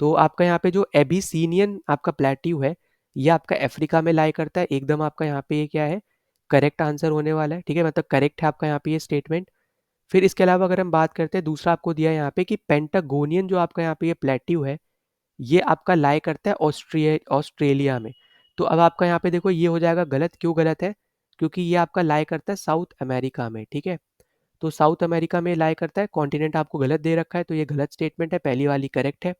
तो आपका यहाँ पे जो एबिसीनियन आपका प्लेट्यू है, ये आपका अफ्रीका में लाई करता है। एकदम आपका यहाँ पे ये क्या है, करेक्ट आंसर होने वाला है, ठीक है, मतलब करेक्ट है आपका यहाँ पे ये स्टेटमेंट। फिर इसके अलावा अगर हम बात करते हैं, दूसरा आपको दिया है यहाँ पे कि पेंटागोनियन जो आपका यहाँ पे ये प्लेट्यू है, ये आपका लाई करता है ऑस्ट्रेलिया में। तो अब आपका यहाँ पे देखो ये हो जाएगा गलत। क्यों गलत है? क्योंकि ये आपका लाई करता है साउथ अमेरिका में, ठीक है। तो साउथ अमेरिका में लाई करता है, कॉन्टिनेंट आपको गलत दे रखा है, तो ये गलत स्टेटमेंट है, पहली वाली करेक्ट है।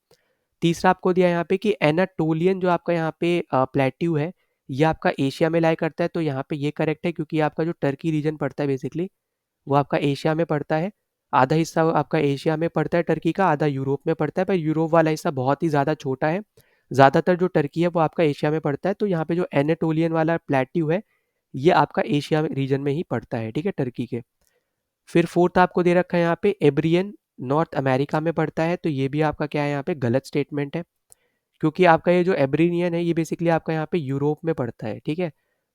तीसरा आपको दिया यहाँ पे कि एनाटोलियन जो आपका यहाँ पे प्लेट्यू है, ये आपका एशिया में लाई करता है, तो यहाँ पे ये करेक्ट है, क्योंकि आपका जो टर्की रीजन पड़ता है बेसिकली, वो आपका एशिया में पड़ता है। आधा हिस्सा आपका एशिया में पड़ता है टर्की का, आधा यूरोप में पड़ता है, पर यूरोप वाला हिस्सा बहुत ही ज़्यादा छोटा है। ज़्यादातर जो टर्की है वो आपका एशिया में पड़ता है। तो यहाँ पे जो एनाटोलियन वाला प्लेट्यू है, ये आपका एशिया रीजन में ही पड़ता है, ठीक है, टर्की के। फिर फोर्थ आपको दे रखा है यहाँ पे एब्रियन, नॉर्थ अमेरिका में पड़ता है, तो ये भी आपका क्या है, यहाँ पे गलत स्टेटमेंट है, क्योंकि आपका ये जो एब्रिनियन है, ये बेसिकली आपका यहाँ पे यूरोप में पड़ता है, ठीक है।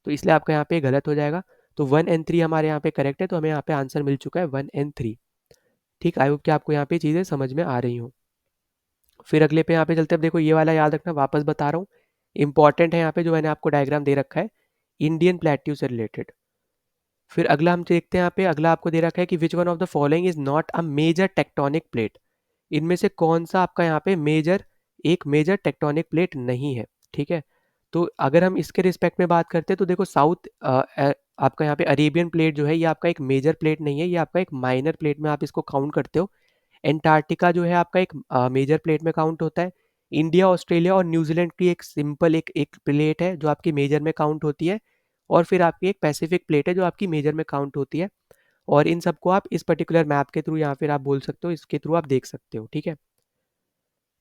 तो इसलिए आपका यहाँ पे गलत हो जाएगा। तो 1 और 3 हमारे यहाँ पे करेक्ट है, तो हमें यहाँ पे आंसर मिल चुका है 1 और 3। ठीक, आई होप कि आपको यहाँ पे चीज़ें समझ में आ रही हो। फिर अगले पे यहाँ पे चलते हैं। अब देखो ये वाला याद रखना, वापस बता रहा हूँ, इंपॉर्टेंट है यहाँ पे जो मैंने आपको डायग्राम दे रखा है, इंडियन प्लेट्यू से रिलेटेड। फिर अगला हम देखते हैं, यहाँ पे अगला आपको दे रखा है कि which one of the following is not a major tectonic plate. इनमें से कौन सा आपका यहाँ पे एक मेजर टेक्टोनिक प्लेट नहीं है, ठीक है। तो अगर हम इसके रिस्पेक्ट में बात करते हैं, तो देखो आपका यहाँ पे अरेबियन प्लेट जो है, ये आपका एक मेजर प्लेट नहीं है, ये आपका एक माइनर प्लेट में आप इसको काउंट करते हो। एंटार्क्टिका जो है आपका एक मेजर प्लेट में काउंट होता है। इंडिया, ऑस्ट्रेलिया और न्यूजीलैंड की एक सिंपल एक एक प्लेट है जो आपकी मेजर में काउंट होती है। और फिर आपकी एक पैसिफिक प्लेट है जो आपकी मेजर में काउंट होती है। और इन सबको आप इस पर्टिकुलर मैप के थ्रू या फिर आप बोल सकते हो इसके थ्रू आप देख सकते हो, ठीक है।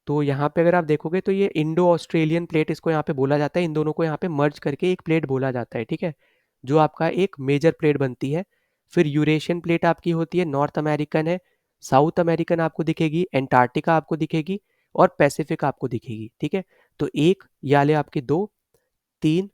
तो यहाँ पे अगर आप देखोगे तो ये इंडो ऑस्ट्रेलियन प्लेट इसको यहाँ पे बोला जाता है। इन दोनों को यहाँ पे मर्ज करके एक प्लेट बोला जाता है, ठीक है, जो आपका एक मेजर प्लेट बनती है। फिर यूरेशियन प्लेट आपकी होती है, नॉर्थ अमेरिकन है, साउथ अमेरिकन आपको दिखेगी, एंटार्क्टिका आपको दिखेगी और पैसिफिक आपको दिखेगी, ठीक है। तो एक याले आपके 2, 3,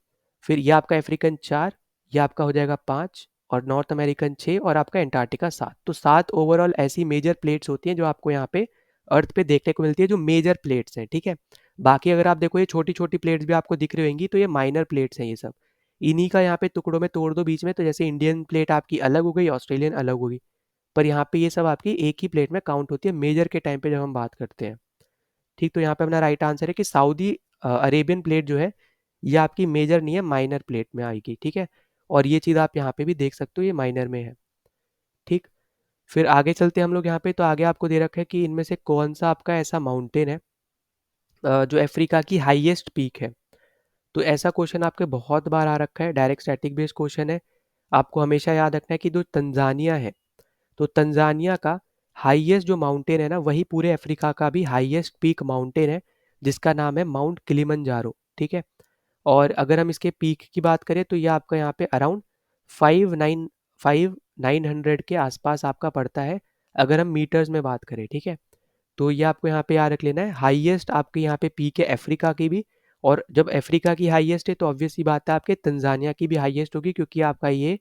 फिर ये आपका अफ्रीकन 4, ये आपका हो जाएगा 5 और नॉर्थ अमेरिकन 6 और आपका एंटार्क्टिका 7। तो 7 ओवरऑल ऐसी मेजर प्लेट्स होती हैं जो आपको यहाँ पे अर्थ पे देखने को मिलती है, जो मेजर प्लेट्स हैं, ठीक है। बाकी अगर आप देखो ये छोटी छोटी प्लेट्स भी आपको दिख रही होंगी, तो ये माइनर प्लेट्स हैं ये सब। इन्हीं का यहाँ पे टुकड़ों में तोड़ दो बीच में, तो जैसे इंडियन प्लेट आपकी अलग हो गई, ऑस्ट्रेलियन अलग होगी, पर यहाँ पे ये सब आपकी एक ही प्लेट में काउंट होती है मेजर के टाइम पे जब हम बात करते हैं। ठीक, तो यहाँ पे अपना राइट आंसर है कि सऊदी अरेबियन प्लेट जो है, ये आपकी मेजर नहीं है, माइनर प्लेट में आएगी, ठीक है। और ये चीज़ आप यहाँ पे भी देख सकते हो, ये माइनर में है, ठीक। फिर आगे चलते हैं हम लोग यहाँ पे। तो आगे आपको दे रखा है कि इनमें से कौन सा आपका ऐसा माउंटेन है जो अफ्रीका की हाईएस्ट पीक है। तो ऐसा क्वेश्चन आपके बहुत बार आ रखा है, डायरेक्ट स्टैटिक बेस्ड क्वेश्चन है। आपको हमेशा याद रखना है कि जो तंजानिया है, तो तंजानिया का हाईएस्ट जो माउंटेन है ना, वही पूरे अफ्रीका का भी हाईएस्ट पीक माउंटेन है, जिसका नाम है माउंट किलिमंजारो, ठीक है। और अगर हम इसके पीक की बात करें, तो ये आपका यहाँ पे अराउंड 5,900 के आसपास आपका पड़ता है, अगर हम मीटर्स में बात करें, ठीक है। तो ये आपको यहाँ पे याद रख लेना है, हाईएस्ट आपके यहाँ पे पीक है अफ्रीका की भी। और जब अफ्रीका की हाईएस्ट है, तो ऑब्वियस सी बात है आपके तंजानिया की भी हाईएस्ट होगी, क्योंकि आपका ये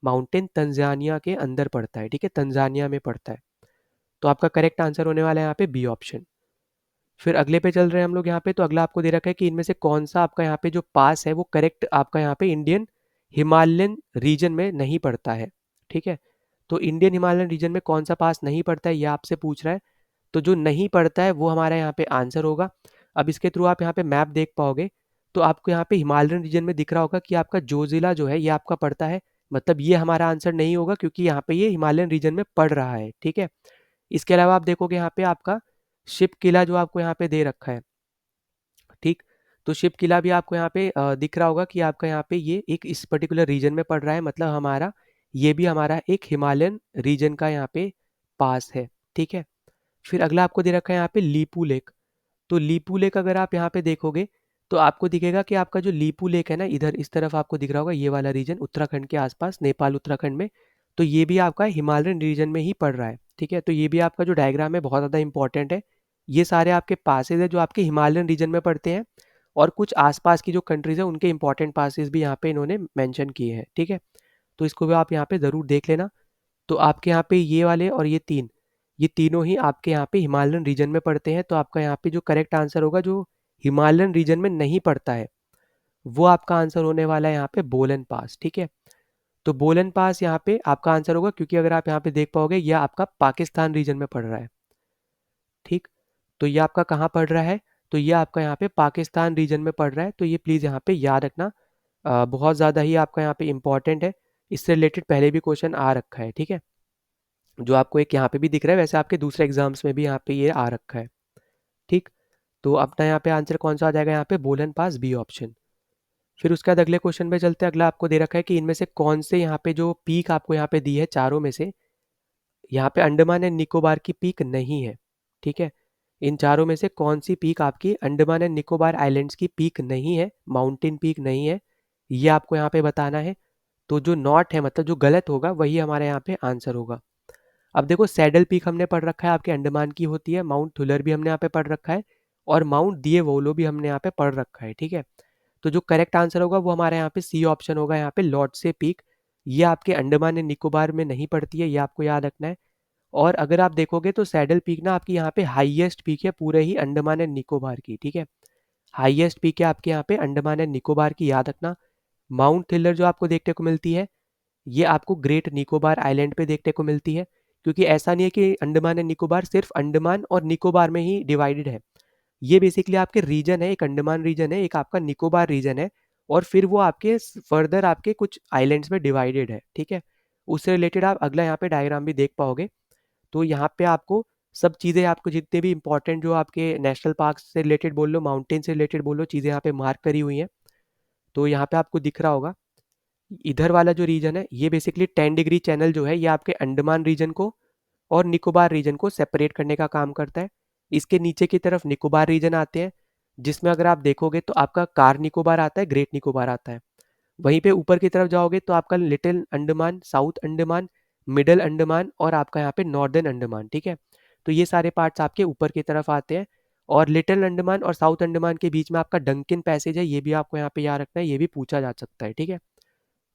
माउंटेन तंजानिया के अंदर पड़ता है, ठीक है, तंजानिया में पड़ता है। तो आपका करेक्ट आंसर होने वाला है यहाँ पे बी ऑप्शन। फिर अगले पे चल रहे हैं हम लोग यहाँ पे। तो अगला आपको दे रखा है कि इनमें से कौन सा आपका यहाँ पे जो पास है, वो करेक्ट आपका यहाँ पे इंडियन हिमालयन रीजन में नहीं पड़ता है, ठीक है। तो इंडियन हिमालयन रीजन में कौन सा पास नहीं पड़ता है, ये आपसे पूछ रहा है। तो जो नहीं पड़ता है वो हमारा यहाँ पे आंसर होगा। अब इसके थ्रू आप यहाँ पे मैप देख पाओगे, तो आपको यहाँ पे हिमालयन रीजन में दिख रहा होगा कि आपका जो जिला जो है ये आपका पड़ता है। मतलब ये हमारा आंसर नहीं होगा, क्योंकि यहाँ पे ये हिमालयन रीजन में पड़ रहा है, ठीक है। इसके अलावा आप देखोगे यहाँ पे आपका शिप किला जो आपको यहाँ पे दे रखा है, ठीक। तो शिप किला भी आपको यहाँ पे दिख रहा होगा कि आपका यहाँ पे ये एक इस पर्टिकुलर रीजन में पड़ रहा है, मतलब हमारा ये भी हमारा एक हिमालयन रीजन का यहाँ पे पास है, ठीक है। फिर अगला आपको दे रखा है यहाँ पे लीपू लेक। तो लीपू लेक अगर आप यहाँ पे देखोगे, तो आपको दिखेगा कि आपका जो लीपू लेक है ना, इधर इस तरफ आपको दिख रहा होगा, ये वाला रीजन उत्तराखंड के आसपास, नेपाल उत्तराखंड में। तो ये भी आपका हिमालयन रीजन में ही पड़ रहा है, ठीक है। तो ये भी आपका जो डायग्राम है बहुत ज़्यादा इंपॉर्टेंट है। ये सारे आपके पासेज है जो आपके हिमालयन रीजन में पड़ते हैं, और कुछ आसपास की जो कंट्रीज है उनके इंपॉर्टेंट पासेज भी यहाँ पे इन्होंने मेंशन किए हैं, ठीक है। तो इसको भी आप यहाँ पे ज़रूर देख लेना। तो आपके यहाँ पे ये वाले और ये तीन, ये तीनों ही आपके यहाँ पे हिमालयन रीजन में पड़ते हैं। तो आपका यहाँ पे जो करेक्ट आंसर होगा, जो हिमालयन रीजन में नहीं पड़ता है, वो आपका आंसर होने वाला है यहाँ पे बोलन पास। ठीक है, तो बोलन पास यहाँ पे आपका आंसर होगा, क्योंकि अगर आप यहाँ पे देख पाओगे यह आपका पाकिस्तान रीजन में पड़ रहा है। ठीक, तो ये आपका कहाँ पड़ रहा है, तो ये आपका यहाँ पे पाकिस्तान रीजन में पड़ रहा है। तो ये प्लीज़ यहाँ पे याद रखना, बहुत ज़्यादा ही आपका यहाँ पे इम्पॉर्टेंट है। इससे रिलेटेड पहले भी क्वेश्चन आ रखा है। ठीक है, जो आपको एक यहाँ पे भी दिख रहा है, वैसे आपके दूसरे एग्जाम्स में भी यहाँ पे ये आ रखा है। ठीक, तो अपना यहाँ पे आंसर कौन सा आ जाएगा, यहाँ पे बोलन पास बी ऑप्शन। फिर उसके बाद अगले क्वेश्चन पे चलते हैं। अगला आपको दे रखा है कि इनमें से कौन से यहाँ पे जो पीक आपको यहाँ पे दी है चारों में से, यहाँ पे अंडमान एंड निकोबार की पीक नहीं है। ठीक है, इन चारों में से कौन सी पीक आपकी अंडमान एंड निकोबार आइलैंड्स की पीक नहीं है, माउंटेन पीक नहीं है, ये आपको यहाँ पे बताना है। तो जो नॉट है, मतलब जो गलत होगा, वही हमारे यहाँ पे आंसर होगा। अब देखो, सैडल पीक हमने पढ़ रखा है, आपके अंडमान की होती है। माउंट थुलर भी हमने यहाँ पे पढ़ रखा है, और माउंट दिए वोलो भी हमने यहाँ पे पढ़ रखा है। ठीक है, तो जो करेक्ट आंसर होगा वो हमारे यहाँ पे सी ऑप्शन होगा, यहाँ पे लॉर्डसे पीक। ये आपके अंडमान एंड निकोबार में नहीं पड़ती है, ये आपको याद रखना है। और अगर आप देखोगे तो सैडल पीक ना आपकी यहाँ पे हाईएस्ट पीक है पूरे ही अंडमान एंड निकोबार की। ठीक है, हाईएस्ट पीक है आपके यहाँ पे अंडमान एंड निकोबार की, याद रखना। माउंट थिलर जो आपको देखने को मिलती है, ये आपको ग्रेट निकोबार आइलैंड पे देखने को मिलती है। क्योंकि ऐसा नहीं है कि अंडमान एंड निकोबार सिर्फ अंडमान और निकोबार में ही डिवाइडेड है। ये बेसिकली आपके रीजन है, एक अंडमान रीजन है, एक आपका निकोबार रीजन है, और फिर वो आपके फर्दर आपके कुछ आइलैंड्स में डिवाइडेड है। ठीक है, उससे रिलेटेड आप अगला यहाँ पे डायग्राम भी देख पाओगे। तो यहाँ पे आपको सब चीज़ें, आपको जितने भी इंपॉर्टेंट जो आपके नेशनल पार्क से रिलेटेड बोल लो, माउंटेन से रिलेटेड बोल लो, चीज़ें यहाँ पे मार्क करी हुई हैं। तो यहाँ पे आपको दिख रहा होगा, इधर वाला जो रीजन है, ये बेसिकली 10 डिग्री चैनल जो है, ये आपके अंडमान रीजन को और निकोबार रीजन को सेपरेट करने का काम करता है। इसके नीचे की तरफ निकोबार रीजन आते हैं, जिसमें अगर आप देखोगे तो आपका कार निकोबार आता है, ग्रेट निकोबार आता है। वहीं पे ऊपर की तरफ जाओगे तो आपका little Andaman, south Andaman, middle Andaman और आपका यहाँ पे नॉर्दर्न अंडमान। ठीक है, तो ये सारे पार्ट्स आपके ऊपर की तरफ आते हैं। और लिटिल अंडमान और साउथ अंडमान के बीच में आपका डंकिन पैसेज है, ये भी आपको यहाँ पे याद रखना है, ये भी पूछा जा सकता है। ठीक है,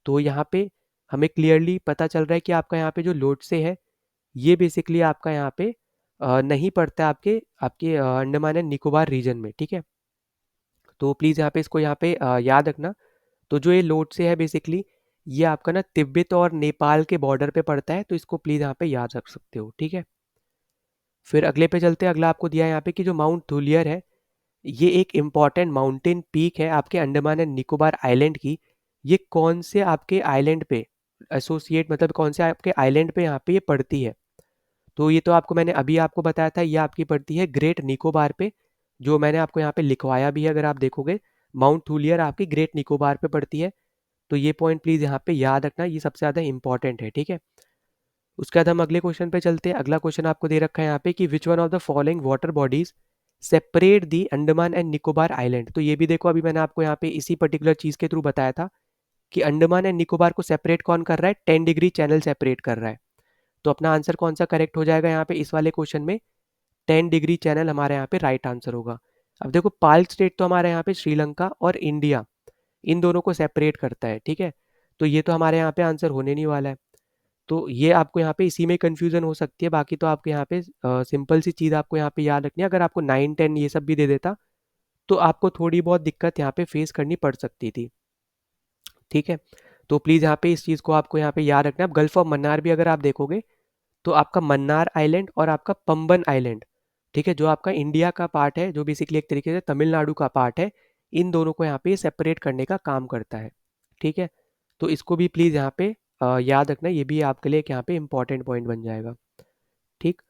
तो यहाँ पे हमें क्लियरली पता चल रहा है कि आपका यहाँ पे जो लोटसे है, ये बेसिकली आपका यहाँ पे नहीं पड़ता है आपके आपके अंडमान एंड निकोबार रीजन में। ठीक है, तो प्लीज़ यहाँ पे इसको यहाँ पे याद रखना। तो जो ये लोटसे है बेसिकली, ये आपका ना तिब्बत और नेपाल के बॉर्डर पे पड़ता है, तो इसको प्लीज़ यहाँ पे याद रख सकते हो। ठीक है, फिर अगले पे चलते हैं। अगला आपको दिया है यहाँ पे कि जो माउंट थुलियर है, ये एक इम्पॉर्टेंट माउंटेन पीक है आपके अंडमान एंड निकोबार आइलैंड की। ये कौन से आपके आइलैंड पे एसोसिएट, मतलब कौन से आपके आइलैंड पे यहाँ पे ये पड़ती है। तो ये तो आपको मैंने अभी आपको बताया था, ये आपकी पड़ती है ग्रेट निकोबार पे, जो मैंने आपको यहाँ पे लिखवाया भी है। अगर आप देखोगे, माउंट थुलियर आपकी ग्रेट निकोबार पे पड़ती है। तो ये पॉइंट प्लीज़ यहाँ पे याद रखना, ये सबसे ज़्यादा इंपॉर्टेंट है। ठीक है, उसके बाद हम अगले क्वेश्चन पे चलते हैं। अगला क्वेश्चन आपको दे रखा है यहाँ पे कि which one of the following water bodies separate the Andaman and Nicobar island. तो ये भी देखो, अभी मैंने आपको यहाँ पे इसी पर्टिकुलर चीज़ के थ्रू बताया था कि अंडमान एंड निकोबार को सेपरेट कौन कर रहा है, 10 डिग्री चैनल सेपरेट कर रहा है। तो अपना आंसर कौन सा करेक्ट हो जाएगा यहाँ पे इस वाले क्वेश्चन में, 10 डिग्री चैनल हमारे यहाँ पे राइट आंसर होगा। अब देखो, पाल्क स्टेट तो हमारे यहाँ पे श्रीलंका और इंडिया, इन दोनों को सेपरेट करता है। ठीक है, तो ये तो हमारे यहाँ पे आंसर होने नहीं वाला है। तो ये आपको यहाँ पे इसी में कंफ्यूजन हो सकती है। बाकी तो आपको यहाँ पे सिंपल सी चीज़ आपको यहाँ पे याद रखनी है। अगर आपको 9, 10 ये सब भी दे देता, तो आपको थोड़ी बहुत दिक्कत यहाँ पे फेस करनी पड़ सकती थी। ठीक है, तो प्लीज़ यहाँ पे इस चीज़ को आपको यहाँ पे याद रखना है। अब गल्फ ऑफ मन्नार भी अगर आप देखोगे, तो आपका मन्नार आइलैंड और आपका पंबन आइलैंड, ठीक है, जो आपका इंडिया का पार्ट है, जो बेसिकली एक तरीके से तमिलनाडु का पार्ट है, इन दोनों को यहाँ पे सेपरेट करने का काम करता है। ठीक है, तो इसको भी प्लीज़ यहाँ पे याद रखना, ये भी आपके लिए एक यहाँ पे इंपॉर्टेंट पॉइंट बन जाएगा। ठीक,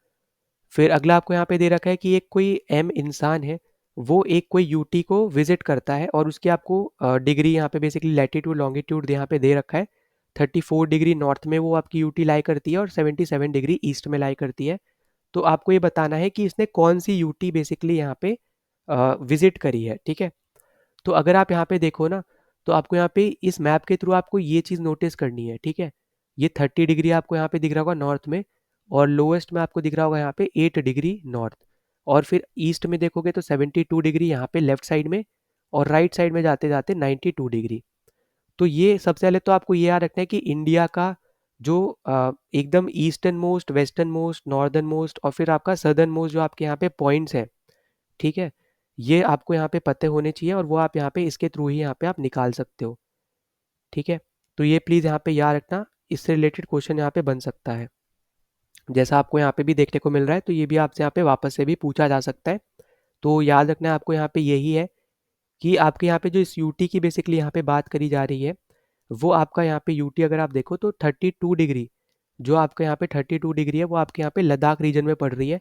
फिर अगला आपको यहाँ पे दे रखा है कि एक कोई एम इंसान है, वो एक कोई यूटी को विजिट करता है, और उसकी आपको डिग्री यहाँ पे बेसिकली लैटिट्यूड लॉन्गिट्यूड यहाँ पे दे रखा है। 34 डिग्री नॉर्थ में वो आपकी यूटी लाई करती है और 77 डिग्री ईस्ट में लाई करती है। तो आपको ये बताना है कि इसने कौन सी यूटी बेसिकली यहाँ पे विजिट करी है। ठीक है, तो अगर आप यहाँ पे देखो ना, तो आपको यहाँ पे इस मैप के थ्रू आपको ये चीज़ नोटिस करनी है। ठीक है, ये 30 डिग्री आपको यहाँ पे दिख रहा होगा नॉर्थ में, और लोएस्ट में आपको दिख रहा होगा यहाँ पे 8 डिग्री नॉर्थ। और फिर ईस्ट में देखोगे तो 72 डिग्री यहाँ पे लेफ्ट साइड में, और राइट साइड में जाते जाते 92 डिग्री। तो ये सबसे पहले तो आपको ये याद रखना है कि इंडिया का जो एकदम eastern most, western most, northern most और फिर आपका सदर्न मोस्ट जो आपके यहाँ पे पॉइंट्स हैं, ठीक है? ये आपको यहाँ पे पते होने चाहिए और वो आप यहाँ पे इसके थ्रू ही यहाँ पे आप निकाल सकते हो, ठीक है? तो ये प्लीज़ यहाँ पे याद रखना, इससे रिलेटेड क्वेश्चन यहाँ पे बन सकता है। जैसा आपको यहाँ पे भी देखने को मिल रहा है, तो ये भी आपसे यहाँ पे वापस से भी पूछा जा सकता है। तो याद रखना है आपको यहाँ पे यही है कि आपके यहाँ पे जो इस यूटी की बेसिकली यहाँ पे बात करी जा रही है, वो आपका यहाँ पे यूटी अगर आप देखो तो 32 डिग्री, जो आपका यहाँ पे 32 डिग्री है वो आपके यहाँ पे लद्दाख रीजन में पड़ रही है।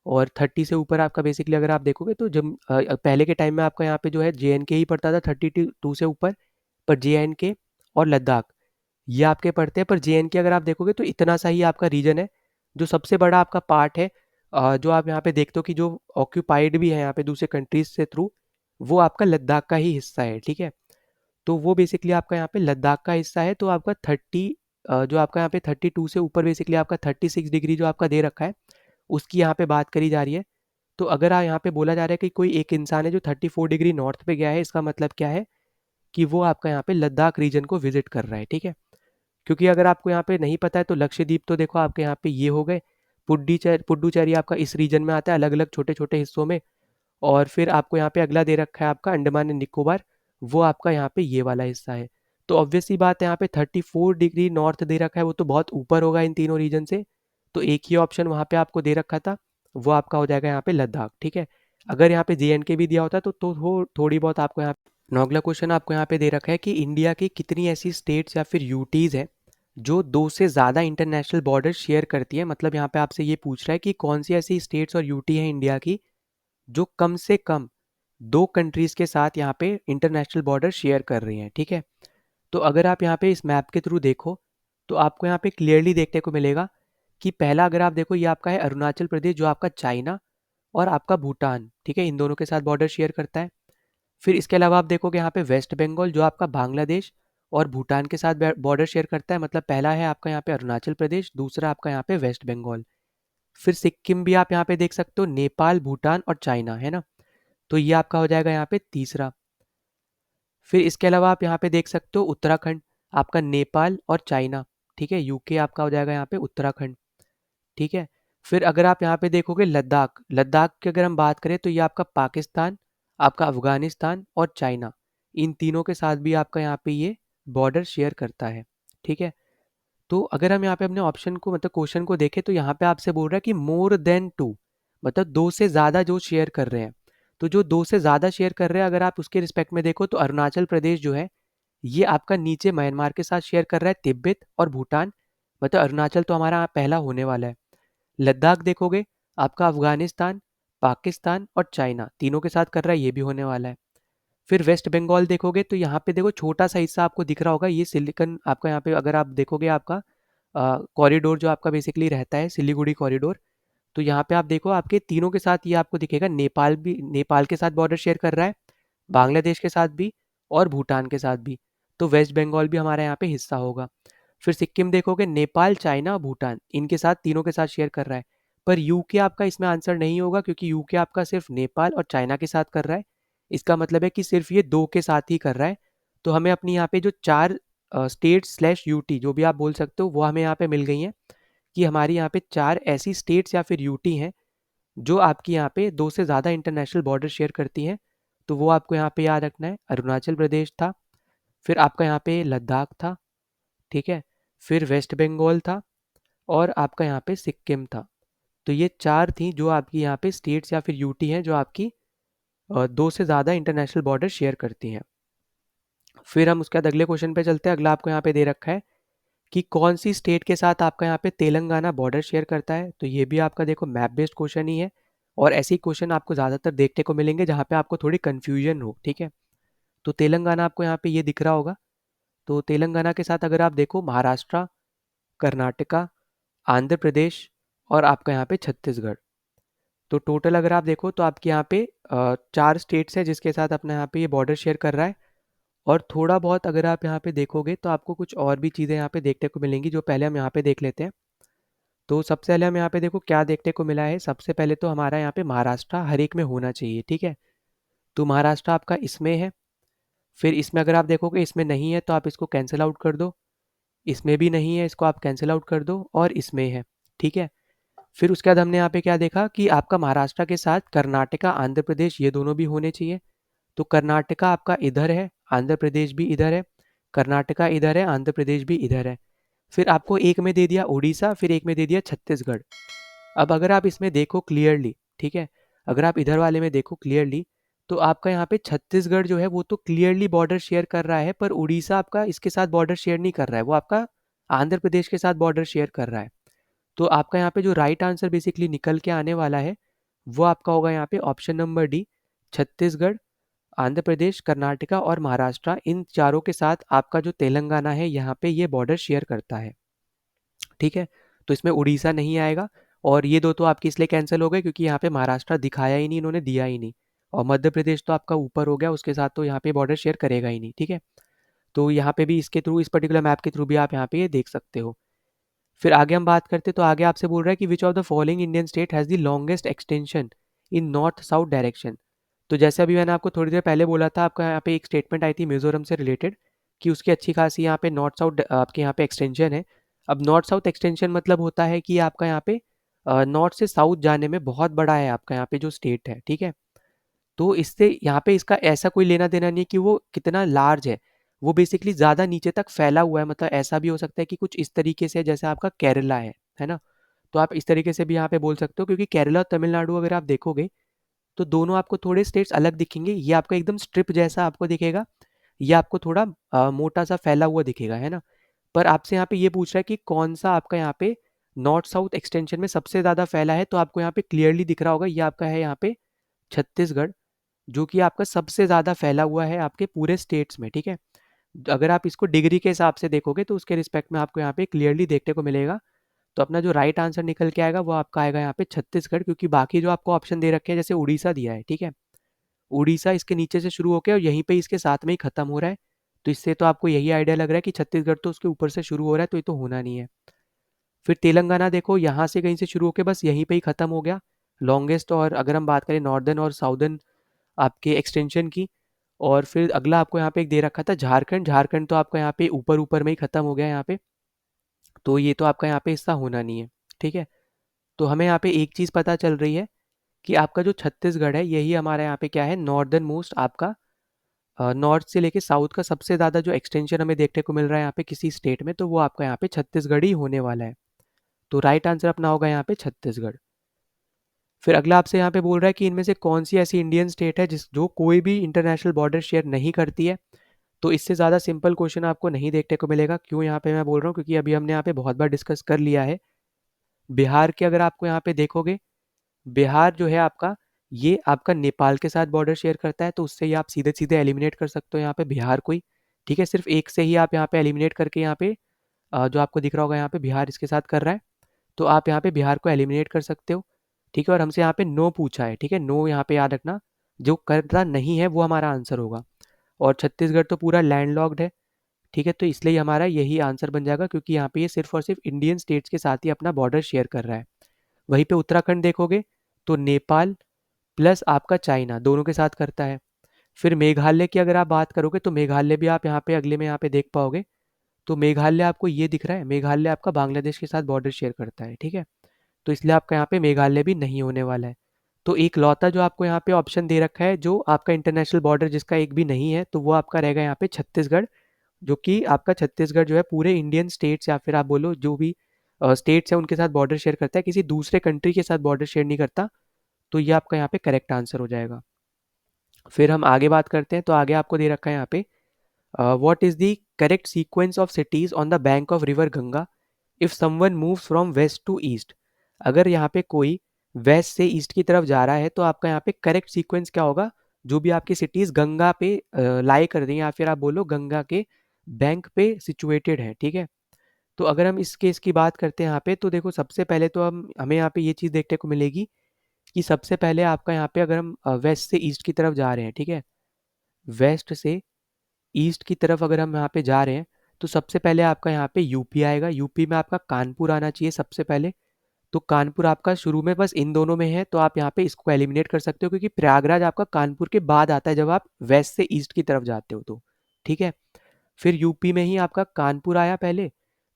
और 30 से ऊपर आपका बेसिकली अगर आप देखोगे तो जब पहले के टाइम में आपका यहाँ पे जो है JNK ही पड़ता था 32 से ऊपर, पर JNK और लद्दाख ये आपके पड़ते हैं। पर JNK अगर आप देखोगे तो इतना सा ही आपका रीजन है। जो सबसे बड़ा आपका पार्ट है, जो आप यहाँ पे देखते हो कि जो ऑक्यूपाइड भी है यहाँ पे दूसरे कंट्रीज से थ्रू, वो आपका लद्दाख का ही हिस्सा है, ठीक है? तो वो बेसिकली आपका यहाँ पे लद्दाख का हिस्सा है। तो आपका 30 जो आपका यहाँ पे 32 से ऊपर बेसिकली आपका 36 डिग्री जो आपका दे रखा है, उसकी यहाँ पे बात करी जा रही है। तो अगर यहाँ पे बोला जा रहा है कि कोई एक इंसान है जो 34 डिग्री नॉर्थ पे गया है, इसका मतलब क्या है कि वो आपका यहाँ पे लद्दाख रीजन को विजिट कर रहा है, ठीक है? क्योंकि अगर आपको यहाँ पे नहीं पता है तो लक्षद्वीप तो देखो आपके यहाँ पे ये हो गए, पुडुचेरी आपका इस रीजन में आता है अलग अलग छोटे छोटे हिस्सों में। और फिर आपको यहाँ पे अगला दे रखा है आपका अंडमान एंड निकोबार, वो आपका यहाँ पे ये वाला हिस्सा है। तो ऑब्वियस सी बात है, यहाँ पे 34 डिग्री नॉर्थ दे रखा है, वो तो बहुत ऊपर होगा इन तीनों रीजन से। तो एक ही ऑप्शन वहाँ पे आपको दे रखा था, वो आपका हो जाएगा यहाँ पे लद्दाख, ठीक है? अगर यहाँ पे JNK भी दिया होता तो थोड़ी बहुत आपको यहाँ नौगला क्वेश्चन आपको यहाँ पे दे रखा है कि इंडिया की कितनी ऐसी स्टेट्स या फिर यूटीज हैं जो 2 से ज़्यादा इंटरनेशनल बॉर्डर शेयर करती है। मतलब यहाँ पे आपसे ये पूछ रहा है कि कौन सी ऐसी स्टेट्स और यूटी हैं इंडिया की जो कम से कम 2 कंट्रीज़ के साथ यहाँ पे इंटरनेशनल बॉर्डर शेयर कर रही हैं, ठीक है? तो अगर आप यहाँ पे इस मैप के थ्रू देखो, तो आपको यहाँ पे क्लियरली देखने को मिलेगा कि पहला अगर आप देखो ये आपका है अरुणाचल प्रदेश, जो आपका चाइना और आपका भूटान, ठीक है, इन दोनों के साथ बॉर्डर शेयर करता है। फिर इसके अलावा आप देखोगे यहाँ पे वेस्ट बंगाल, जो आपका बांग्लादेश और भूटान के साथ बॉर्डर शेयर करता है। मतलब पहला है आपका यहाँ पे अरुणाचल प्रदेश, दूसरा आपका यहाँ पे वेस्ट बंगाल। फिर सिक्किम भी आप यहाँ पे देख सकते हो, नेपाल, भूटान और चाइना, है ना? तो ये आपका हो जाएगा यहाँ पे तीसरा। फिर इसके अलावा आप यहाँ पे देख सकते हो उत्तराखंड, आपका नेपाल और चाइना, ठीक है? यूके आपका हो जाएगा यहाँ पे उत्तराखंड, ठीक है? फिर अगर आप यहाँ पे देखोगे लद्दाख, लद्दाख की अगर हम बात करें तो ये आपका पाकिस्तान, आपका अफगानिस्तान और चाइना, इन तीनों के साथ भी आपका यहाँ पे ये बॉर्डर शेयर करता है, ठीक है? तो अगर हम यहाँ पे अपने ऑप्शन को मतलब क्वेश्चन को देखें तो यहाँ पे आपसे बोल रहा है कि मोर देन टू, मतलब 2 से ज़्यादा जो शेयर कर रहे हैं। तो जो 2 से ज़्यादा शेयर कर रहे हैं, अगर आप उसके रिस्पेक्ट में देखो तो अरुणाचल प्रदेश जो है, ये आपका नीचे म्यांमार के साथ शेयर कर रहा है, तिब्बत और भूटान, मतलब अरुणाचल तो हमारा पहला होने वाला है। लद्दाख देखोगे, आपका अफगानिस्तान, पाकिस्तान और चाइना तीनों के साथ कर रहा है, ये भी होने वाला है। फिर वेस्ट बंगाल देखोगे तो यहाँ पे देखो छोटा सा हिस्सा आपको दिख रहा होगा, ये सिलिकन आपका यहाँ पे अगर आप देखोगे आपका कॉरिडोर जो आपका बेसिकली रहता है सिलीगुड़ी कॉरिडोर। तो यहाँ पे आप देखो आपके तीनों के साथ ये आपको दिखेगा, नेपाल भी नेपाल के साथ बॉर्डर शेयर कर रहा है, बांग्लादेश के साथ भी और भूटान के साथ भी। तो वेस्ट बंगाल भी हमारा यहाँ पे हिस्सा होगा। फिर सिक्किम देखोगे, नेपाल, चाइना, भूटान इनके साथ तीनों के साथ शेयर कर रहा है। पर यूके आपका इसमें आंसर नहीं होगा, क्योंकि यूके आपका सिर्फ नेपाल और चाइना के साथ कर रहा है। इसका मतलब है कि सिर्फ ये 2 के साथ ही कर रहा है। तो हमें अपनी यहाँ पे जो 4 स्टेट स्लैश यूटी जो भी आप बोल सकते हो वो हमें यहाँ पे मिल गई हैं, कि हमारी यहाँ पे 4 ऐसी स्टेट्स या फिर यूटी हैं जो आपकी यहाँ पे 2 से ज़्यादा इंटरनेशनल बॉर्डर शेयर करती हैं। तो वो आपको यहाँ पे याद रखना है, अरुणाचल प्रदेश था, फिर आपका यहाँ पे लद्दाख था, ठीक है? फिर वेस्ट बंगाल था और आपका यहाँ पे सिक्किम था। तो ये 4 थी जो आपकी यहाँ पे स्टेट्स या फिर यूटी हैं जो आपकी 2 से ज़्यादा इंटरनेशनल बॉर्डर शेयर करती हैं। फिर हम उसके बाद अगले क्वेश्चन पे चलते हैं। अगला आपको यहाँ पे दे रखा है कि कौन सी स्टेट के साथ आपका यहाँ पे तेलंगाना बॉर्डर शेयर करता है। तो ये भी आपका देखो मैप बेस्ड क्वेश्चन ही है, और ऐसे ही क्वेश्चन आपको ज़्यादातर देखने को मिलेंगे जहाँ पे आपको थोड़ी कन्फ्यूजन हो, ठीक है? तो तेलंगाना आपको यहाँ पे ये दिख रहा होगा। तो तेलंगाना के साथ अगर आप देखो महाराष्ट्र, कर्नाटका, आंध्र प्रदेश और आपका यहाँ पे छत्तीसगढ़। तो टोटल अगर आप देखो तो आपके यहाँ पे 4 स्टेट्स हैं जिसके साथ अपना यहाँ पे ये बॉर्डर शेयर कर रहा है। और थोड़ा बहुत अगर आप यहाँ पे देखोगे तो आपको कुछ और भी चीज़ें यहाँ पे देखने को मिलेंगी, जो पहले हम यहाँ पे देख लेते हैं। तो सबसे पहले हम यहाँ पे देखो क्या देखने को मिला है। सबसे पहले तो हमारा यहाँ पे महाराष्ट्र हर एक में होना चाहिए, ठीक है? तो महाराष्ट्र आपका इसमें है। फिर इसमें अगर आप देखोगे इसमें नहीं है तो आप इसको कैंसिल आउट कर दो। इसमें भी नहीं है, इसको आप कैंसिल आउट कर दो, और इसमें है, ठीक है। फिर उसके बाद हमने यहाँ पे क्या देखा कि आपका महाराष्ट्र के साथ कर्नाटका, आंध्र प्रदेश ये दोनों भी होने चाहिए। तो कर्नाटका आपका इधर है, आंध्र प्रदेश भी इधर है, कर्नाटका इधर है, आंध्र प्रदेश भी इधर है। फिर आपको एक में दे दिया उड़ीसा, फिर एक में दे दिया छत्तीसगढ़। अब अगर आप इसमें देखो क्लियरली, ठीक है, अगर आप इधर वाले में देखो क्लियरली, तो आपका यहाँ पे छत्तीसगढ़ जो है वो तो क्लियरली बॉर्डर शेयर कर रहा है, पर उड़ीसा आपका इसके साथ बॉर्डर शेयर नहीं कर रहा है, वो आपका आंध्र प्रदेश के साथ बॉर्डर शेयर कर रहा है। तो आपका यहाँ पे जो राइट आंसर बेसिकली निकल के आने वाला है वो आपका होगा यहाँ पे option number D, Chhattisgarh, Andhra Pradesh, Karnataka और महाराष्ट्र, इन चारों के साथ आपका जो तेलंगाना है यहाँ पे ये बॉर्डर शेयर करता है, ठीक है। तो इसमें उड़ीसा नहीं आएगा, और ये दो तो आपकी इसलिए कैंसिल हो गए क्योंकि यहाँ पे महाराष्ट्र दिखाया ही नहीं, इन्होंने दिया ही नहीं, और मध्य प्रदेश तो आपका ऊपर हो गया, उसके साथ तो यहाँ पे बॉर्डर शेयर करेगा ही नहीं, ठीक है। तो यहाँ पे भी इसके थ्रू, इस पर्टिकुलर मैप के थ्रू भी आप यहाँ पे ये देख सकते हो। फिर आगे हम बात करते, तो आगे आपसे बोल रहा है कि which of the following Indian state has the longest extension in north south direction. तो जैसे अभी मैंने आपको थोड़ी देर पहले बोला था, आपका यहाँ पे एक स्टेटमेंट आई थी मिजोरम से रिलेटेड कि उसकी अच्छी खासी यहाँ पे नॉर्थ साउथ आपके यहाँ पे एक्सटेंशन है। अब नॉर्थ साउथ एक्सटेंशन मतलब होता है कि आपका यहाँ पे नॉर्थ से साउथ जाने में बहुत बड़ा है आपका यहाँ पे जो स्टेट है, ठीक है। तो इससे यहाँ पे इसका ऐसा कोई लेना देना नहीं है कि वो कितना लार्ज है, वो बेसिकली ज़्यादा नीचे तक फैला हुआ है। मतलब ऐसा भी हो सकता है कि कुछ इस तरीके से जैसे आपका केरला है ना, तो आप इस तरीके से भी यहाँ पे बोल सकते हो, क्योंकि केरला और तमिलनाडु अगर आप देखोगे तो दोनों आपको थोड़े स्टेट्स अलग दिखेंगे। ये आपको एकदम स्ट्रिप जैसा आपको दिखेगा, ये आपको थोड़ा मोटा सा फैला हुआ दिखेगा, है ना। पर आपसे यहाँ पे ये पूछ रहा है कि कौन सा आपका यहाँ पे नॉर्थ साउथ एक्सटेंशन में सबसे ज़्यादा फैला है, तो आपको यहाँ पे क्लियरली दिख रहा होगा, ये आपका है यहाँ पे छत्तीसगढ़, जो कि आपका सबसे ज़्यादा फैला हुआ है आपके पूरे स्टेट्स में, ठीक है। अगर आप इसको डिग्री के हिसाब से देखोगे तो उसके रिस्पेक्ट में आपको यहाँ पे क्लियरली देखने को मिलेगा। तो अपना जो राइट आंसर निकल के आएगा वो आपका आएगा यहाँ पे छत्तीसगढ़, क्योंकि बाकी जो आपको ऑप्शन दे रखे हैं जैसे उड़ीसा दिया है, ठीक है, उड़ीसा इसके नीचे से शुरू होकर और यहीं पे इसके साथ में ही खत्म हो रहा है। तो इससे तो आपको यही आइडिया लग रहा है कि छत्तीसगढ़ तो उसके ऊपर से शुरू हो रहा है, तो ये तो होना नहीं है। फिर तेलंगाना देखो, यहाँ से कहीं से शुरू होकर बस यहीं पे ही खत्म हो गया लॉन्गेस्ट। और अगर हम बात करें नॉर्दर्न और साउदर्न आपके एक्सटेंशन की, और फिर अगला आपको यहाँ पे एक दे रखा था झारखंड, झारखंड तो आपका यहाँ पे ऊपर ऊपर में ही खत्म हो गया यहाँ पे, तो ये तो आपका यहाँ पे हिस्सा होना नहीं है, ठीक है। तो हमें यहाँ पे एक चीज़ पता चल रही है कि आपका जो छत्तीसगढ़ है यही हमारा यहाँ पे क्या है, नॉर्दर्न मोस्ट आपका, नॉर्थ से लेके साउथ का सबसे ज़्यादा जो एक्सटेंशन हमें देखने को मिल रहा है यहाँ पे किसी स्टेट में, तो वो आपका यहाँ पे छत्तीसगढ़ ही होने वाला है। तो राइट आंसर अपना होगा यहाँ पे छत्तीसगढ़। फिर अगला आपसे यहाँ पे बोल रहा है कि इनमें से कौन सी ऐसी इंडियन स्टेट है जिस जो कोई भी इंटरनेशनल बॉर्डर शेयर नहीं करती है। तो इससे ज़्यादा सिंपल क्वेश्चन आपको नहीं देखने को मिलेगा। क्यों यहाँ पे मैं बोल रहा हूँ, क्योंकि अभी हमने यहाँ पे बहुत बार डिस्कस कर लिया है। बिहार के अगर आपको यहाँ पे देखोगे, बिहार जो है आपका, ये आपका नेपाल के साथ बॉर्डर शेयर करता है, तो उससे ही आप सीधे सीधे एलिमिनेट कर सकते हो यहाँ पे बिहार को ही, ठीक है। सिर्फ एक से ही आप यहाँ पे एलिमिनेट करके यहाँ पे जो आपको दिख रहा होगा यहाँ पे बिहार इसके साथ कर रहा है, तो आप यहाँ पे बिहार को एलिमिनेट कर सकते हो, ठीक है। और हमसे यहाँ पे नो पूछा है, ठीक है, नो यहाँ पे याद रखना, जो करता नहीं है वो हमारा आंसर होगा। और छत्तीसगढ़ तो पूरा लैंडलॉक्ड है, ठीक है, तो इसलिए हमारा यही आंसर बन जाएगा, क्योंकि यहाँ पे ये सिर्फ और सिर्फ इंडियन स्टेट्स के साथ ही अपना बॉर्डर शेयर कर रहा है। वहीं पे उत्तराखंड देखोगे तो नेपाल प्लस आपका चाइना दोनों के साथ करता है। फिर मेघालय की अगर आप बात करोगे तो मेघालय भी आप यहाँ पे अगले में यहाँ पे देख पाओगे, तो मेघालय आपको ये दिख रहा है, मेघालय आपका बांग्लादेश के साथ बॉर्डर शेयर करता है, ठीक है। तो इसलिए आपका यहाँ पे मेघालय भी नहीं होने वाला है। तो एक लौता जो आपको यहाँ पे ऑप्शन दे रखा है जो आपका इंटरनेशनल बॉर्डर जिसका एक भी नहीं है, तो वो आपका रहेगा यहाँ पे छत्तीसगढ़, जो कि आपका छत्तीसगढ़ जो है पूरे इंडियन स्टेट्स या फिर आप बोलो जो भी स्टेट्स हैं उनके साथ बॉर्डर शेयर करता है, किसी दूसरे कंट्री के साथ बॉर्डर शेयर नहीं करता। तो ये आपका यहाँ पे करेक्ट आंसर हो जाएगा। फिर हम आगे बात करते हैं, तो आगे आपको दे रखा है यहाँ पे what is the correct sequence of cities on the bank of river Ganga if someone moves from west to east. अगर यहाँ पे कोई वेस्ट से ईस्ट की तरफ जा रहा है तो आपका यहाँ पे करेक्ट सीक्वेंस क्या होगा, जो भी आपकी सिटीज गंगा पे लाई कर रही हैं या फिर आप बोलो गंगा के बैंक पे सिचुएटेड है, ठीक है। तो अगर हम इस केस की बात करते हैं यहाँ पे, तो देखो सबसे पहले तो हम हमें यहाँ पे ये चीज़ देखने को मिलेगी कि सबसे पहले आपका यहाँ पे अगर हम वेस्ट से ईस्ट की तरफ जा रहे हैं, ठीक है, वेस्ट से ईस्ट की तरफ अगर हम यहाँ पे जा रहे हैं, तो सबसे पहले आपका यहाँ पे यूपी आएगा। यूपी में आपका कानपुर आना चाहिए सबसे पहले। तो कानपुर आपका शुरू में बस इन दोनों में है, तो आप यहाँ पे इसको एलिमिनेट कर सकते हो, क्योंकि प्रयागराज आपका कानपुर के बाद आता है जब आप वेस्ट से ईस्ट की तरफ जाते हो तो, ठीक है। फिर यूपी में ही आपका कानपुर आया पहले,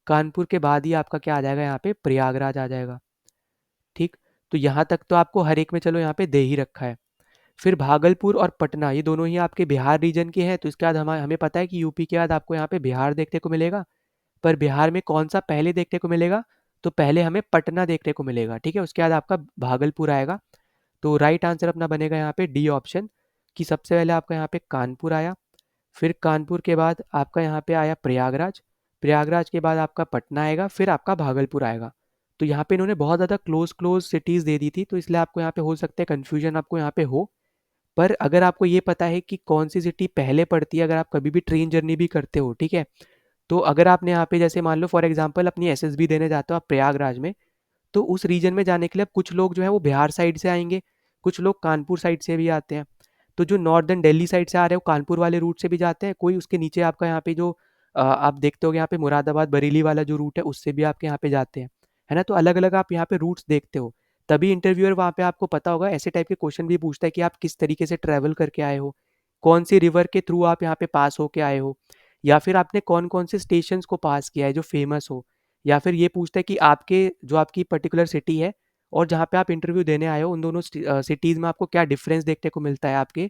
कानपुर के बाद ही आपका क्या आ जाएगा यहाँ पे, प्रयागराज आ जाएगा। ठीक, तो यहाँ तक तो आपको हर एक में चलो यहाँ पे दे ही रखा है। फिर भागलपुर और पटना ये दोनों ही आपके बिहार रीजन के हैं, तो इसके बाद हमें पता है कि यूपी के बाद आपको यहाँ पे बिहार देखने को मिलेगा। पर बिहार में कौन सा पहले देखने को मिलेगा, तो पहले हमें पटना देखने को मिलेगा। ठीक है, उसके बाद आपका भागलपुर आएगा। तो राइट आंसर अपना बनेगा यहाँ पे डी ऑप्शन, कि सबसे पहले आपका यहाँ पे कानपुर आया, फिर कानपुर के बाद आपका यहाँ पे आया प्रयागराज, प्रयागराज के बाद आपका पटना आएगा, फिर आपका भागलपुर आएगा। तो यहाँ पे इन्होंने बहुत ज़्यादा क्लोज क्लोज सिटीज़ दे दी थी, तो इसलिए आपको यहाँ पे हो सकता है कन्फ्यूजन आपको यहाँ पे हो। पर अगर आपको ये पता है कि कौन सी सिटी पहले पड़ती है, अगर आप कभी भी ट्रेन जर्नी भी करते हो, ठीक है, तो अगर आपने यहाँ पे जैसे मान लो फॉर एग्जांपल अपनी एसएसबी देने जाते हो आप प्रयागराज में, तो उस रीजन में जाने के लिए अब कुछ लोग जो है वो बिहार साइड से आएंगे, कुछ लोग कानपुर साइड से भी आते हैं। तो जो नॉर्दर्न दिल्ली साइड से आ रहे हो कानपुर वाले रूट से भी जाते हैं, कोई उसके नीचे आपका यहाँ पे जो आप देखते हो यहाँ पे मुरादाबाद बरेली वाला जो रूट है उससे भी आपके यहाँ पे जाते हैं, है ना। तो अलग अलग आप यहाँ पे रूट्स देखते हो, तभी इंटरव्यूअर वहाँ पे आपको पता होगा, ऐसे टाइप के क्वेश्चन भी पूछता है कि आप किस तरीके से ट्रैवल करके आए हो, कौन सी रिवर के थ्रू आप यहाँ पे पास होके आए हो, या फिर आपने कौन कौन से स्टेशन को पास किया है जो फेमस हो, या फिर ये पूछता है कि आपके जो आपकी पर्टिकुलर सिटी है और जहाँ पे आप इंटरव्यू देने आए हो उन दोनों सिटीज़ में आपको क्या डिफरेंस देखने को मिलता है आपके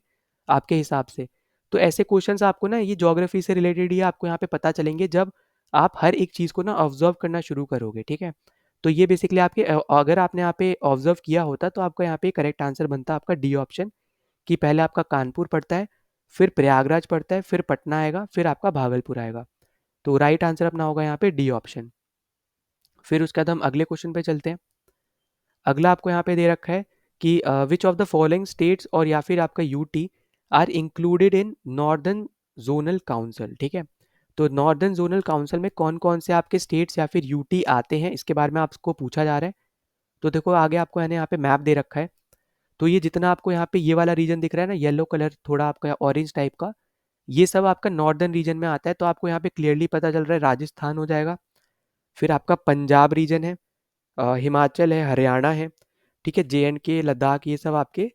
आपके हिसाब से। तो ऐसे क्वेश्चंस आपको ना ये ज्योग्राफी से रिलेटेड ही आपको यहाँ पे पता चलेंगे जब आप हर एक चीज़ को ना ऑब्जर्व करना शुरू करोगे, ठीक है। तो ये बेसिकली आपके अगर आपने यहाँ पे ऑब्जर्व किया होता तो आपका यहाँ पे करेक्ट आंसर बनता आपका डी ऑप्शन, कि पहले आपका कानपुर पड़ता है, फिर प्रयागराज पड़ता है, फिर पटना आएगा, फिर आपका भागलपुर आएगा। तो राइट आंसर अपना होगा यहाँ पे डी ऑप्शन। फिर उसके बाद हम अगले क्वेश्चन पे चलते हैं। अगला आपको यहाँ पे दे रखा है कि which of the following states और या फिर आपका UT are included in northern zonal council, ठीक है। तो नॉर्दर्न जोनल काउंसिल में कौन कौन से आपके स्टेट्स या फिर यूटी आते हैं, इसके बारे में आपको पूछा जा रहा है। तो देखो आगे आपको यानी यहाँ पे मैप दे रखा है, तो ये जितना आपको यहाँ पे ये वाला रीजन दिख रहा है ना, येलो कलर थोड़ा आपका ऑरेंज टाइप का, ये सब आपका नॉर्दर्न रीजन में आता है। तो आपको यहाँ पे क्लियरली पता चल रहा है राजस्थान हो जाएगा, फिर आपका पंजाब रीजन है, हिमाचल है, हरियाणा है, ठीक है, जे एंड के, लद्दाख, ये सब आपके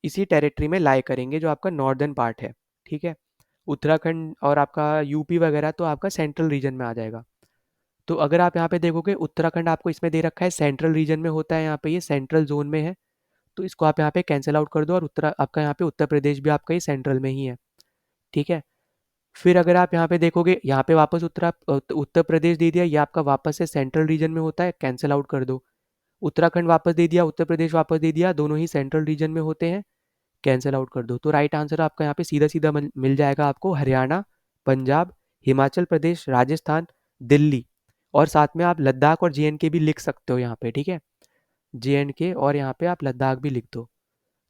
इसी टेरिटरी में लाई करेंगे जो आपका नॉर्दर्न पार्ट है, ठीक है। उत्तराखंड और आपका यूपी वगैरह तो आपका सेंट्रल रीजन में आ जाएगा। तो अगर आप यहाँ पे देखोगे उत्तराखंड आपको इसमें दे रखा है सेंट्रल रीजन में होता है, यहाँ पे ये सेंट्रल जोन में है, तो इसको आप यहाँ पे कैंसिल आउट कर दो, और आपका यहाँ पे उत्तर प्रदेश भी आपका ये सेंट्रल में ही है, ठीक है। फिर अगर आप यहाँ पे देखोगे, यहाँ पे वापस उत्तर प्रदेश दे दिया, ये आपका वापस से सेंट्रल रीजन में होता है, कैंसिल आउट कर दो। उत्तराखंड वापस दे दिया, उत्तर प्रदेश वापस दे दिया, दोनों ही सेंट्रल रीजन में होते हैं, कैंसिल आउट कर दो। तो राइट आंसर आपका यहाँ पे सीधा सीधा मिल जाएगा आपको, हरियाणा, पंजाब, हिमाचल प्रदेश, राजस्थान, दिल्ली, और साथ में आप लद्दाख और जे एंड के भी लिख सकते हो यहाँ पे, ठीक है, जे एंड के, और यहाँ पे आप लद्दाख भी लिख दो।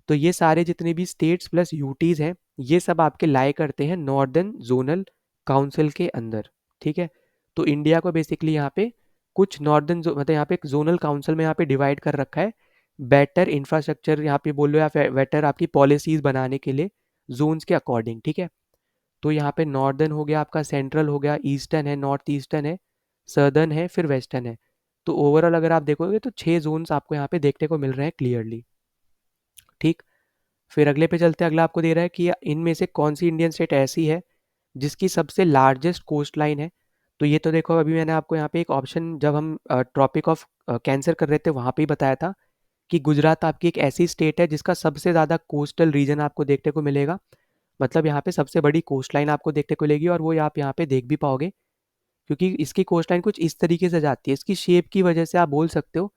तो ये सारे जितने भी स्टेट्स प्लस यूटीज़ हैं, ये सब आपके लाई करते हैं नॉर्दर्न जोनल काउंसिल के अंदर, ठीक है। तो इंडिया को बेसिकली यहाँ पे कुछ मतलब यहाँ पे एक जोनल काउंसिल में यहाँ पे डिवाइड कर रखा है, बेटर इंफ्रास्ट्रक्चर यहाँ पे बोल लो या फिर बेटर आपकी पॉलिसीज़ बनाने के लिए जोन्स के अकॉर्डिंग, ठीक है। तो यहाँ पे नॉर्दर्न हो गया आपका, सेंट्रल हो गया, ईस्टर्न है, नॉर्थ ईस्टर्न है, सदर्न है, फिर वेस्टर्न है। तो ओवरऑल अगर आप देखोगे तो 6 जोन्स आपको यहाँ पे देखने को मिल रहे हैं क्लियरली, ठीक। फिर अगले पे चलते हैं। अगला आपको दे रहा है कि इनमें से कौन सी इंडियन स्टेट ऐसी है जिसकी सबसे लार्जेस्ट कोस्ट लाइन है। तो ये तो देखो अभी मैंने आपको यहाँ पे एक ऑप्शन जब हम ट्रॉपिक ऑफ कैंसर कर रहे थे वहाँ पे ही बताया था कि गुजरात आपकी एक ऐसी स्टेट है जिसका सबसे ज़्यादा कोस्टल रीजन आपको देखने को मिलेगा। मतलब यहाँ पे सबसे बड़ी कोस्ट लाइन आपको देखने को मिलेगी, और वो आप यहाँ पे देख भी पाओगे, क्योंकि इसकी कोस्ट लाइन कुछ इस तरीके से जाती है, इसकी शेप की वजह से आप बोल सकते हो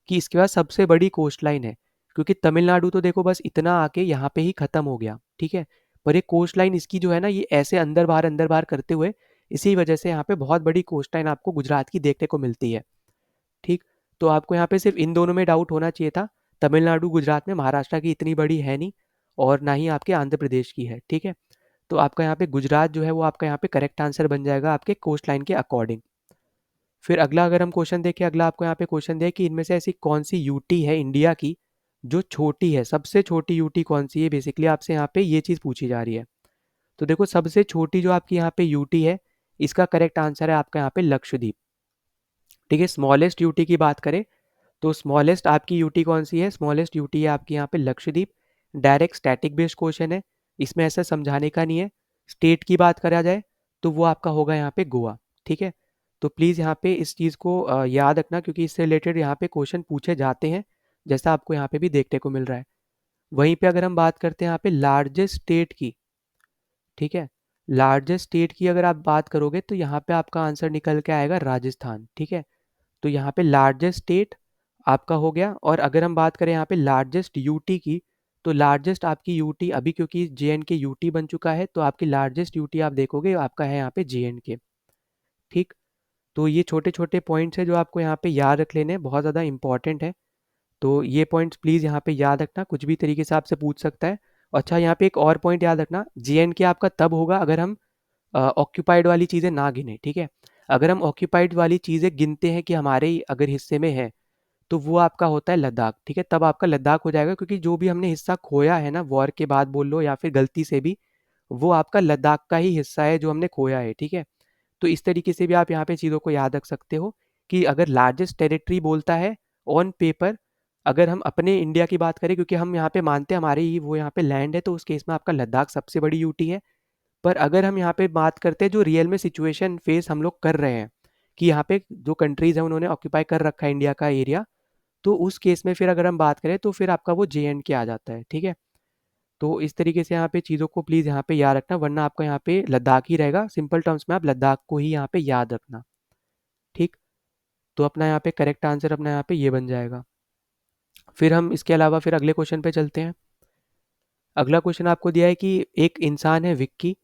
कि इसके पास सबसे बड़ी कोस्ट लाइन है। क्योंकि तमिलनाडु तो देखो बस इतना आके यहाँ पे ही खत्म हो गया, ठीक है, पर ये कोस्ट लाइन इसकी जो है ना, ये ऐसे अंदर बाहर करते हुए, इसी वजह से यहाँ पे बहुत बड़ी कोस्ट लाइन आपको गुजरात की देखने को मिलती है, ठीक। तो आपको यहाँ पे सिर्फ इन दोनों में डाउट होना चाहिए था, तमिलनाडु गुजरात में, महाराष्ट्र की इतनी बड़ी है नहीं, और ना ही आपके आंध्र प्रदेश की है, ठीक है। तो आपका यहाँ पे गुजरात जो है वो आपका यहाँ पे करेक्ट आंसर बन जाएगा आपके कोस्ट लाइन के अकॉर्डिंग। फिर अगला अगर हम क्वेश्चन देखें, अगला आपको यहाँ पे क्वेश्चन दिया कि इनमें से ऐसी कौन सी यूटी है इंडिया की जो छोटी है, सबसे छोटी यूटी कौन सी है, बेसिकली आपसे यहाँ पे ये चीज़ पूछी जा रही है। तो देखो सबसे छोटी जो आपकी यहाँ पे यूटी है, इसका करेक्ट आंसर है आपका यहाँ पे लक्षद्वीप, ठीक है। स्मॉलेस्ट यूटी की बात करें तो स्मॉलेस्ट आपकी यूटी कौन सी है, स्मॉलेस्ट यूटी है आपकी यहाँ पे Lakshadweep. Direct static based question है, इसमें ऐसा समझाने का नहीं है। स्टेट की बात करा जाए तो वो आपका होगा यहाँ पे गोवा, ठीक है। तो प्लीज़ यहाँ पे इस चीज़ को याद रखना, क्योंकि इससे रिलेटेड यहाँ पे क्वेश्चन पूछे जाते हैं, जैसा आपको यहाँ पे भी देखने को मिल रहा है। वहीं पे अगर हम बात करते हैं यहाँ पे लार्जेस्ट स्टेट की, ठीक है, लार्जेस्ट स्टेट की अगर आप बात करोगे तो यहाँ पे आपका आंसर निकल के आएगा राजस्थान, ठीक है। तो यहाँ पे लार्जेस्ट स्टेट आपका हो गया। और अगर हम बात करें यहाँ पे लार्जेस्ट यूटी की, तो लार्जेस्ट आपकी यूटी अभी, क्योंकि जे एंड के यूटी बन चुका है, तो आपकी लार्जेस्ट यूटी आप देखोगे आपका है यहाँ पे जे एंड के, ठीक। तो ये छोटे छोटे पॉइंट्स है जो आपको यहाँ पे याद रख लेने हैं, बहुत ज़्यादा इंपॉर्टेंट है। तो ये पॉइंट्स प्लीज़ यहाँ पे याद रखना, कुछ भी तरीके से आपसे पूछ सकता है। अच्छा, यहाँ पे एक और पॉइंट याद रखना, जे एंड के आपका तब होगा अगर हम ऑक्यूपाइड वाली चीज़ें ना गिने, ठीक है। अगर हम ऑक्यूपाइड वाली चीज़ें गिनते हैं कि हमारे ही अगर हिस्से में है, तो वो आपका होता है लद्दाख, ठीक है। तब आपका लद्दाख हो जाएगा, क्योंकि जो भी हमने हिस्सा खोया है ना, वॉर के बाद बोल लो या फिर गलती से भी, वो आपका लद्दाख का ही हिस्सा है जो हमने खोया है, ठीक है। तो इस तरीके से भी आप यहाँ पे चीज़ों को याद रख सकते हो कि अगर लार्जेस्ट टेरिटरी बोलता है ऑन पेपर, अगर हम अपने इंडिया की बात करें, क्योंकि हम यहाँ पे मानते हैं हमारे ही वो यहाँ पे लैंड है, तो उस केस में आपका लद्दाख सबसे बड़ी यूटी है। पर अगर हम यहाँ पे बात करते हैं जो रियल में सिचुएशन फेस हम लोग कर रहे हैं, कि यहाँ पे जो कंट्रीज हैं उन्होंने ऑक्यूपाई कर रखा है इंडिया का एरिया, तो उस केस में फिर अगर हम बात करें तो फिर आपका वो जे एंड के आ जाता है, ठीक है। तो इस तरीके से यहाँ पे चीज़ों को प्लीज़ यहाँ पे याद रखना, वरना आपका यहाँ पे लद्दाख ही रहेगा, सिंपल टर्म्स में आप लद्दाख को ही यहाँ पे याद रखना, ठीक। तो अपना यहाँ पे करेक्ट आंसर अपना यहाँ पे ये बन जाएगा। फिर हम इसके अलावा फिर अगले क्वेश्चन पे चलते हैं। अगला क्वेश्चन आपको दिया है कि एक इंसान है विक्की,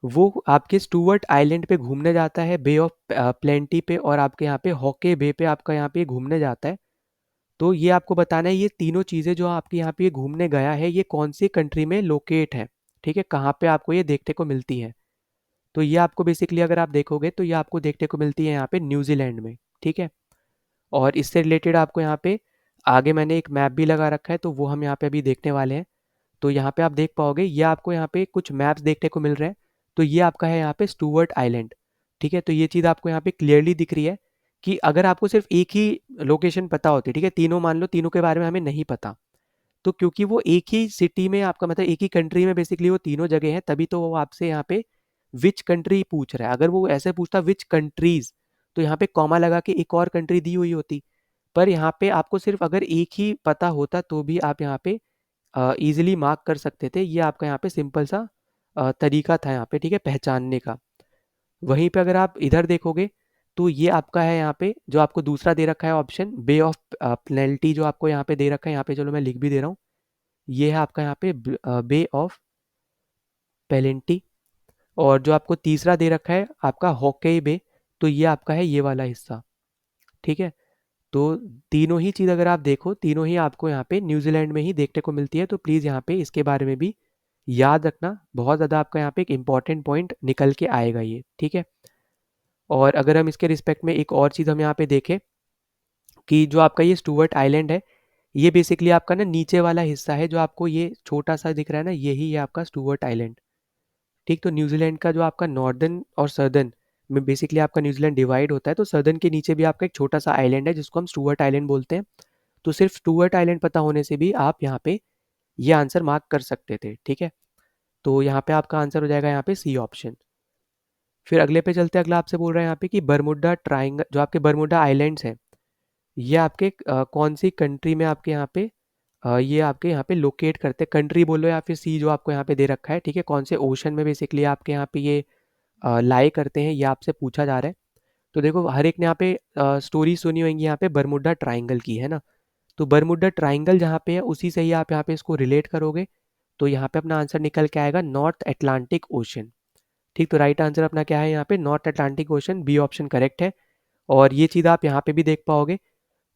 वो आपके स्टूवर्ट आइलैंड पे घूमने जाता है, बे ऑफ प्लेंटी पे और आपके यहाँ पे हॉके बे पे आपका यहाँ पे घूमने जाता है। तो ये आपको बताना है ये तीनों चीज़ें जो आपके यहाँ पे ये घूमने गया है, ये कौन सी कंट्री में लोकेट है, ठीक है, कहाँ पे आपको ये देखने को मिलती है। तो ये आपको बेसिकली अगर आप देखोगे तो ये आपको देखने को मिलती है यहाँ पे न्यूजीलैंड में, ठीक है। और इससे रिलेटेड आपको यहाँ पे आगे मैंने एक मैप भी लगा रखा है, तो वो हम यहाँ पे अभी देखने वाले हैं। तो यहाँ पे आप देख पाओगे, ये आपको यहाँ पे कुछ मैप्स देखने को मिल रहे हैं। तो ये आपका है यहाँ पे स्टूवर्ट आइलैंड, ठीक है। तो ये चीज़ आपको यहाँ पे क्लियरली दिख रही है कि अगर आपको सिर्फ एक ही लोकेशन पता होती, ठीक है, तीनों मान लो तीनों के बारे में हमें नहीं पता, तो क्योंकि वो एक ही सिटी में आपका मतलब एक ही कंट्री में बेसिकली वो तीनों जगह हैं, तभी तो वो आपसे यहाँ पे विच कंट्री पूछ रहा है। अगर वो ऐसे पूछता विच कंट्रीज, तो यहाँ पे कॉमा लगा के एक और कंट्री दी हुई होती। पर यहाँ पे आपको सिर्फ अगर एक ही पता होता तो भी आप यहाँ पे ईजिली मार्क कर सकते थे। ये आपका यहाँ पे सिंपल सा तरीका था यहाँ पे, ठीक है, पहचानने का। वहीं पे अगर आप इधर देखोगे तो ये आपका है यहाँ पे जो आपको दूसरा दे रखा है ऑप्शन, बे ऑफ पेनल्टी जो आपको यहाँ पे दे रखा है, यहाँ पे चलो मैं लिख भी दे रहा हूँ। ये है आपका यहाँ पे बे ऑफ पेलेंटी। और जो आपको तीसरा दे रखा है आपका हॉके बे, तो ये आपका है ये वाला हिस्सा, ठीक है। तो तीनों ही चीज़ अगर आप देखो, तीनों ही आपको यहाँ पे न्यूजीलैंड में ही देखने को मिलती है। तो प्लीज़ यहाँ पे इसके बारे में भी याद रखना, बहुत ज़्यादा आपका यहाँ पे एक इम्पॉर्टेंट पॉइंट निकल के आएगा ये, ठीक है। और अगर हम इसके रिस्पेक्ट में एक और चीज़ हम यहाँ पे देखें कि जो आपका ये स्टूवर्ट आइलैंड है, ये बेसिकली आपका ना नीचे वाला हिस्सा है, जो आपको ये छोटा सा दिख रहा है ना, यही है आपका स्टूवर्ट आइलैंड, ठीक। तो न्यूजीलैंड का जो आपका नॉर्दर्न और सर्दर्न में बेसिकली आपका न्यूजीलैंड डिवाइड होता है, तो सर्दर्न के नीचे भी आपका एक छोटा सा आइलैंड है जिसको हम स्टूवर्ट आइलैंड बोलते हैं। तो सिर्फ स्टूवर्ट आइलैंड पता होने से भी आप यहाँ पे ये आंसर मार्क कर सकते थे, ठीक है। तो यहाँ पे आपका आंसर हो जाएगा यहाँ पे सी ऑप्शन। फिर अगले पे चलते हैं। अगला आपसे बोल रहा है यहाँ पे कि बरमुडा ट्राइंगल, जो आपके बरमुडा आइलैंड्स हैं, ये आपके कौन सी कंट्री में आपके यहाँ पे ये आपके यहाँ पे लोकेट करते हैं, कंट्री बोलो या फिर सी जो आपको यहाँ पे दे रखा है, ठीक है, कौन से ओशन में बेसिकली आपके यहाँ पे ये लाई करते हैं, ये आपसे पूछा जा रहा है। तो देखो हर एक ने यहाँ पे स्टोरी सुनी होंगी यहाँ पे बरमुडा ट्राइंगल की, है ना। तो बरमुडा ट्राइंगल जहाँ पे है उसी से ही आप यहाँ पे इसको रिलेट करोगे, तो यहाँ पे अपना आंसर निकल के आएगा नॉर्थ अटलांटिक ओशन, ठीक। तो राइट आंसर अपना क्या है यहाँ पे, north Atlantic ocean, B option correct है। और ये चीज़ आप यहाँ पे भी देख पाओगे।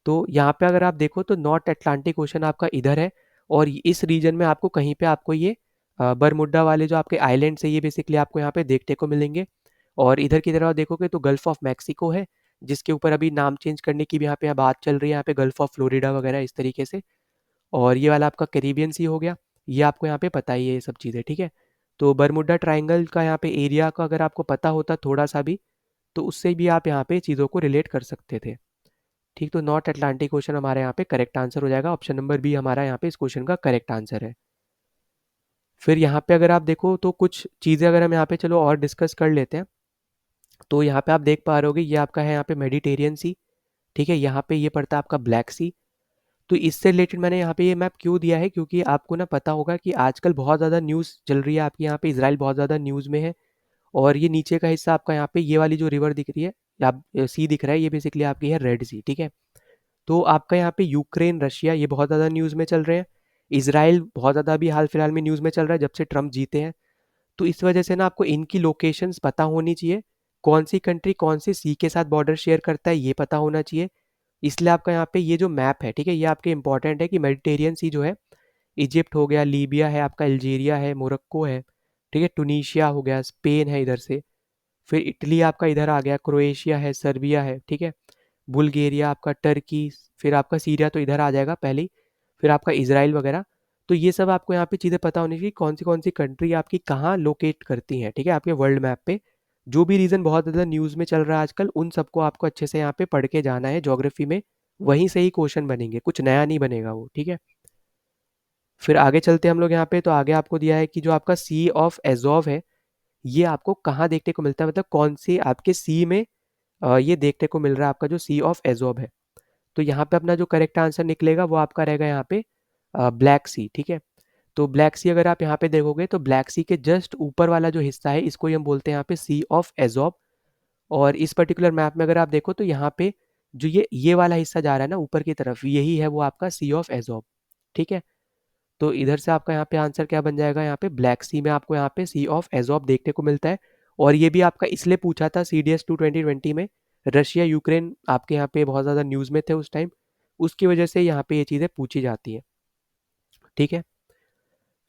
तो यहाँ पे अगर आप देखो तो नॉर्थ अटलांटिक ओशन आपका इधर है, और इस रीजन में आपको कहीं पे आपको ये बरमुडा वाले जो आपके आइलैंड्स है ये बेसिकली आपको यहाँ पे देखने को मिलेंगे। और इधर की तरफ देखोगे तो गल्फ ऑफ मैक्सिको है, जिसके ऊपर अभी नाम चेंज करने की भी यहाँ पे बात चल रही है, यहाँ पे गल्फ ऑफ फ्लोरिडा वगैरह इस तरीके से। और ये वाला आपका कैरिबियन सी हो गया, ये आपको यहाँ पे पता ही है ये सब चीज़ें, ठीक है। तो बरमुडा ट्राइंगल का यहाँ पे एरिया का अगर आपको पता होता थोड़ा सा भी, तो उससे भी आप यहाँ पे चीज़ों को रिलेट कर सकते थे, ठीक। तो नॉर्थ अटलांटिक ओशन हमारे यहाँ पे करेक्ट आंसर हो जाएगा, ऑप्शन नंबर बी हमारा यहाँ पे इस क्वेश्चन का करेक्ट आंसर है। फिर यहाँ पे अगर आप देखो तो कुछ चीज़ें अगर हम यहाँ पे चलो और डिस्कस कर लेते हैं। तो यहाँ पे आप देख पा रहे होगे ये आपका है यहाँ पे मेडिटेरियन सी, ठीक है, यहाँ पे ये पड़ता है आपका ब्लैक सी। तो इससे रिलेटेड मैंने यहाँ पे ये मैप क्यों दिया है, क्योंकि आपको ना पता होगा कि आजकल बहुत ज़्यादा न्यूज़ चल रही है आपके यहाँ पे, इसराइल बहुत ज़्यादा न्यूज़ में है। और ये नीचे का हिस्सा आपका यहाँ पे ये वाली जो रिवर दिख रही है, आप सी दिख रहा है, ये बेसिकली आपकी है रेड सी, ठीक है। तो आपका यहाँ पे यूक्रेन रशिया ये बहुत ज़्यादा न्यूज़ में चल रहे हैं। इसराइल बहुत ज़्यादा अभी हाल फिलहाल में न्यूज़ में चल रहा है जब से ट्रम्प जीते हैं। तो इस वजह से ना आपको इनकी लोकेशंस पता होनी चाहिए, कौन सी कंट्री कौन सी सी के साथ बॉर्डर शेयर करता है ये पता होना चाहिए। इसलिए आपका यहाँ पे ये जो मैप है, ठीक है, ये आपके इंपॉर्टेंट है कि मेडिटेरियन सी जो है, इजिप्ट हो गया, लीबिया है आपका, अल्जीरिया है, मोरक्को है, ठीक है, टूनीशिया हो गया, स्पेन है इधर से, फिर इटली आपका इधर आ गया, क्रोएशिया है, सर्बिया है, ठीक है, बुल्गारिया आपका, टर्की, फिर आपका सीरिया तो इधर आ जाएगा पहले ही, फिर आपका इजराइल वगैरह। तो ये सब आपको यहाँ पे चीज़ें पता होनी चाहिए कौन सी कंट्री आपकी कहाँ लोकेट करती हैं, ठीक है, आपके वर्ल्ड मैप पे। जो भी रीजन बहुत ज़्यादा न्यूज़ में चल रहा है आजकल, उन सबको आपको अच्छे से यहाँ पे पढ़ के जाना है ज्योग्राफी में, वहीं से ही क्वेश्चन बनेंगे, कुछ नया नहीं बनेगा वो, ठीक है। फिर आगे चलते हैं हम लोग यहाँ पे, तो आगे आपको दिया है कि जो आपका सी ऑफ एजोव है, ये आपको कहाँ देखने को मिलता है, मतलब कौन सी आपके सी में ये देखने को मिल रहा है आपका जो सी ऑफ एजोब है। तो यहाँ पे अपना जो करेक्ट आंसर निकलेगा वो आपका रहेगा यहाँ पे ब्लैक सी, ठीक है। तो ब्लैक सी अगर आप यहाँ पे देखोगे तो ब्लैक सी के जस्ट ऊपर वाला जो हिस्सा है इसको ही हम बोलते हैं यहाँ पे सी ऑफ एजोब। और इस पर्टिकुलर मैप में अगर आप देखो तो यहाँ पे जो ये वाला हिस्सा जा रहा है ना ऊपर की तरफ, यही है वो आपका सी ऑफ एजोब, ठीक है। तो इधर से आपका यहाँ पे आंसर क्या बन जाएगा, यहाँ पे ब्लैक सी में आपको यहाँ पे सी ऑफ एजोब देखने को मिलता है। और ये भी आपका इसलिए पूछा था CDS 2 2020 में, रशिया यूक्रेन आपके यहाँ पे बहुत ज़्यादा न्यूज़ में थे उस टाइम, उसकी वजह से यहाँ पे ये चीज़ें पूछी जाती हैं, ठीक है।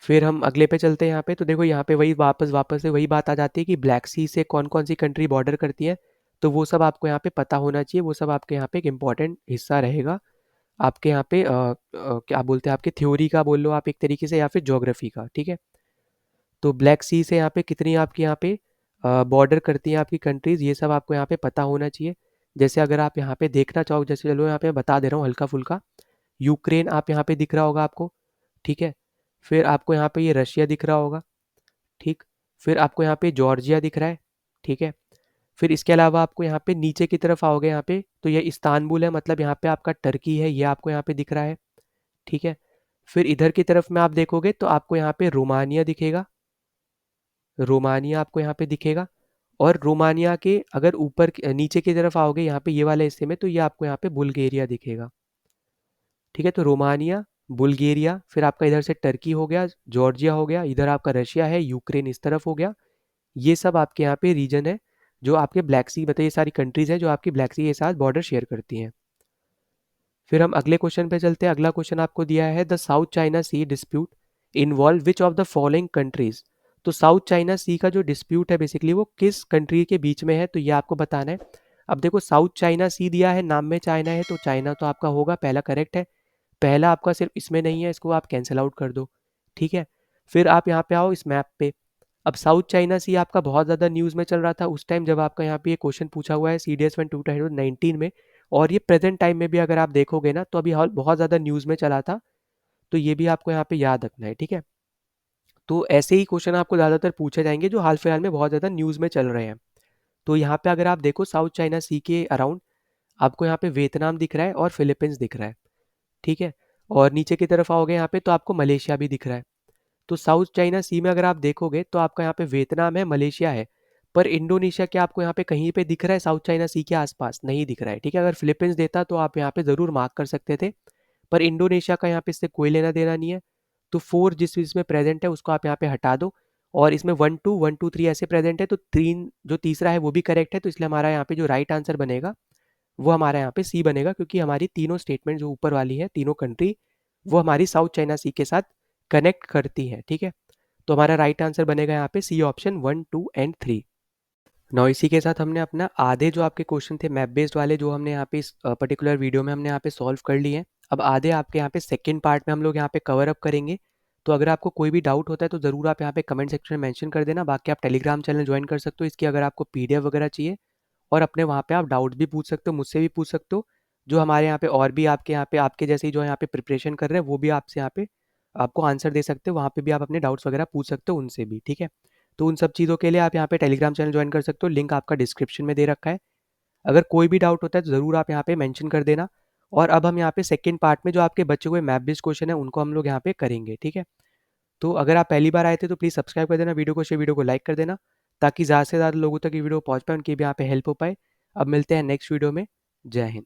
फिर हम अगले पे चलते हैं यहाँ पे, तो देखो यहाँ पे वही वापस से वही बात आ जाती है कि ब्लैक सी से कौन कौन सी कंट्री बॉर्डर करती है। तो वो सब आपको यहाँ पे पता होना चाहिए, वो सब आपके यहाँ पे एक इम्पॉर्टेंट हिस्सा रहेगा आपके यहाँ पे क्या बोलते हैं, आपके थ्योरी का बोल लो आप एक तरीके से, या फिर ज्योग्राफी का, ठीक है। तो ब्लैक सी से यहाँ पे कितनी आपकी यहाँ पे बॉर्डर करती हैं आपकी कंट्रीज़, ये सब आपको यहाँ पे पता होना चाहिए। जैसे अगर आप यहाँ पे देखना चाहो, जैसे चलो यहाँ पे बता दे रहा हूँ हल्का फुल्का, यूक्रेन आप यहाँ पे दिख रहा होगा आपको, ठीक है। फिर आपको यहाँ पे ये रशिया दिख रहा होगा, ठीक। फिर आपको यहाँ पे जॉर्जिया दिख रहा है, ठीक है। फिर इसके अलावा आपको यहाँ पे नीचे की तरफ आओगे यहाँ पे, तो ये इस्तांबुल है, मतलब यहाँ पे आपका टर्की है, ये आपको यहाँ पे दिख रहा है, ठीक है। फिर इधर की तरफ में आप देखोगे तो आपको यहाँ पे रोमानिया दिखेगा, रोमानिया आपको यहाँ पे दिखेगा। और रोमानिया के अगर नीचे की तरफ आओगे यहाँ पे ये वाले हिस्से में, तो ये आपको यहाँ पे बुल्गारिया दिखेगा, ठीक है। तो रोमानिया, बुल्गारिया, फिर आपका इधर से टर्की हो गया, जॉर्जिया हो गया, इधर आपका रशिया है, यूक्रेन इस तरफ हो गया। ये सब आपके यहाँ पे रीजन है जो आपके ब्लैक सी, बताइए सारी कंट्रीज हैं जो आपकी ब्लैक सी के साथ बॉर्डर शेयर करती हैं। फिर हम अगले क्वेश्चन पे चलते हैं। अगला क्वेश्चन आपको दिया है, the south China sea dispute involve which of the following countries. तो साउथ चाइना सी का जो डिस्प्यूट है बेसिकली वो किस कंट्री के बीच में है, तो ये आपको बताना है। अब देखो साउथ चाइना सी दिया है, नाम में चाइना है, तो चाइना तो आपका होगा, पहला करेक्ट है। पहला आपका सिर्फ इसमें नहीं है, इसको आप कैंसिल आउट कर दो, ठीक है। फिर आप यहाँ पे आओ इस मैप पे। अब साउथ चाइना सी आपका बहुत ज़्यादा न्यूज़ में चल रहा था उस टाइम जब आपका यहाँ पे ये क्वेश्चन पूछा हुआ है CDS 1 2019 में। और ये प्रेजेंट टाइम में भी अगर आप देखोगे ना तो अभी हाल बहुत ज़्यादा न्यूज़ में चला था। तो ये भी आपको यहाँ पे याद रखना है, ठीक है। तो ऐसे ही क्वेश्चन आपको ज़्यादातर पूछे जाएंगे जो हाल फिलहाल में बहुत ज़्यादा न्यूज़ में चल रहे हैं। तो यहाँ पे अगर आप देखो साउथ चाइना सी के अराउंड आपको यहाँ पे वियतनाम दिख रहा है और फिलीपींस दिख रहा है, ठीक है। और नीचे की तरफ आओगे यहाँ पे तो आपको मलेशिया भी दिख रहा है। तो साउथ चाइना सी में अगर आप देखोगे तो आपका यहाँ पे वियतनाम है, मलेशिया है, पर इंडोनेशिया क्या आपको यहाँ पे कहीं पे दिख रहा है साउथ चाइना सी के आसपास? नहीं दिख रहा है, ठीक है। अगर फिलीपींस देता तो आप यहाँ पे ज़रूर मार्क कर सकते थे, पर इंडोनेशिया का यहाँ पे इससे कोई लेना देना नहीं है। तो 4 जिस इसमें प्रेजेंट है उसको आप यहाँ पे हटा दो, और इसमें 1 2 1 2 3 ऐसे प्रेजेंट है, तो 3 जो तीसरा है वो भी करेक्ट है। तो इसलिए हमारा यहाँ पे जो राइट आंसर बनेगा वो हमारा यहाँ पे सी बनेगा, क्योंकि हमारी तीनों स्टेटमेंट जो ऊपर वाली है, तीनों कंट्री, वो हमारी साउथ चाइना सी के साथ कनेक्ट करती हैं, ठीक है। तो हमारा राइट आंसर बनेगा यहाँ पे सी ऑप्शन 1 2 एंड 3। नौ इसी के साथ हमने अपना आधे जो आपके क्वेश्चन थे मैप बेस्ड वाले, जो हमने यहाँ पे इस पर्टिकुलर वीडियो में हमने यहाँ पे सॉल्व कर लिए हैं। अब आधे आपके यहाँ पे सेकंड पार्ट में हम लोग यहाँ पे कवर अप करेंगे। तो अगर आपको कोई भी डाउट होता है तो ज़रूर आप यहाँ पे कमेंट सेक्शन में मेंशन कर देना। बाकी आप टेलीग्राम चैनल ज्वाइन कर सकते हो इसकी, अगर आपको PDF वगैरह चाहिए। और अपने वहाँ पे आप डाउट भी पूछ सकते हो, मुझसे भी पूछ सकते हो। जो हमारे यहाँ पे और भी आपके यहाँ पे आपके जैसे ही जो यहाँ पे प्रिपरेशन कर रहे हैं वो भी आपसे यहाँ पे आपको आंसर दे सकते हो, वहाँ पे भी आप अपने डाउट्स वगैरह पूछ सकते हो उनसे भी, ठीक है। तो उन सब चीज़ों के लिए आप यहाँ पे टेलीग्राम चैनल ज्वाइन कर सकते हो, लिंक आपका डिस्क्रिप्शन में दे रखा है। अगर कोई भी डाउट होता है तो ज़रूर आप यहाँ पे मेंशन कर देना। और अब हम यहाँ पे सेकंड पार्ट में जो आपके बचे हुए मैथ बेस्ड क्वेश्चन है उनको हम लोग यहाँ पे करेंगे, ठीक है। तो अगर आप पहली बार आए थे तो प्लीज़ सब्सक्राइब कर देना, वीडियो को शेयर, वीडियो को लाइक कर देना, ताकि ज़्यादा से ज़्यादा लोगों तक ये वीडियो पहुँच पाए, उनकी भी यहाँ पे हेल्प हो पाए। अब मिलते हैं नेक्स्ट वीडियो में। जय हिंद।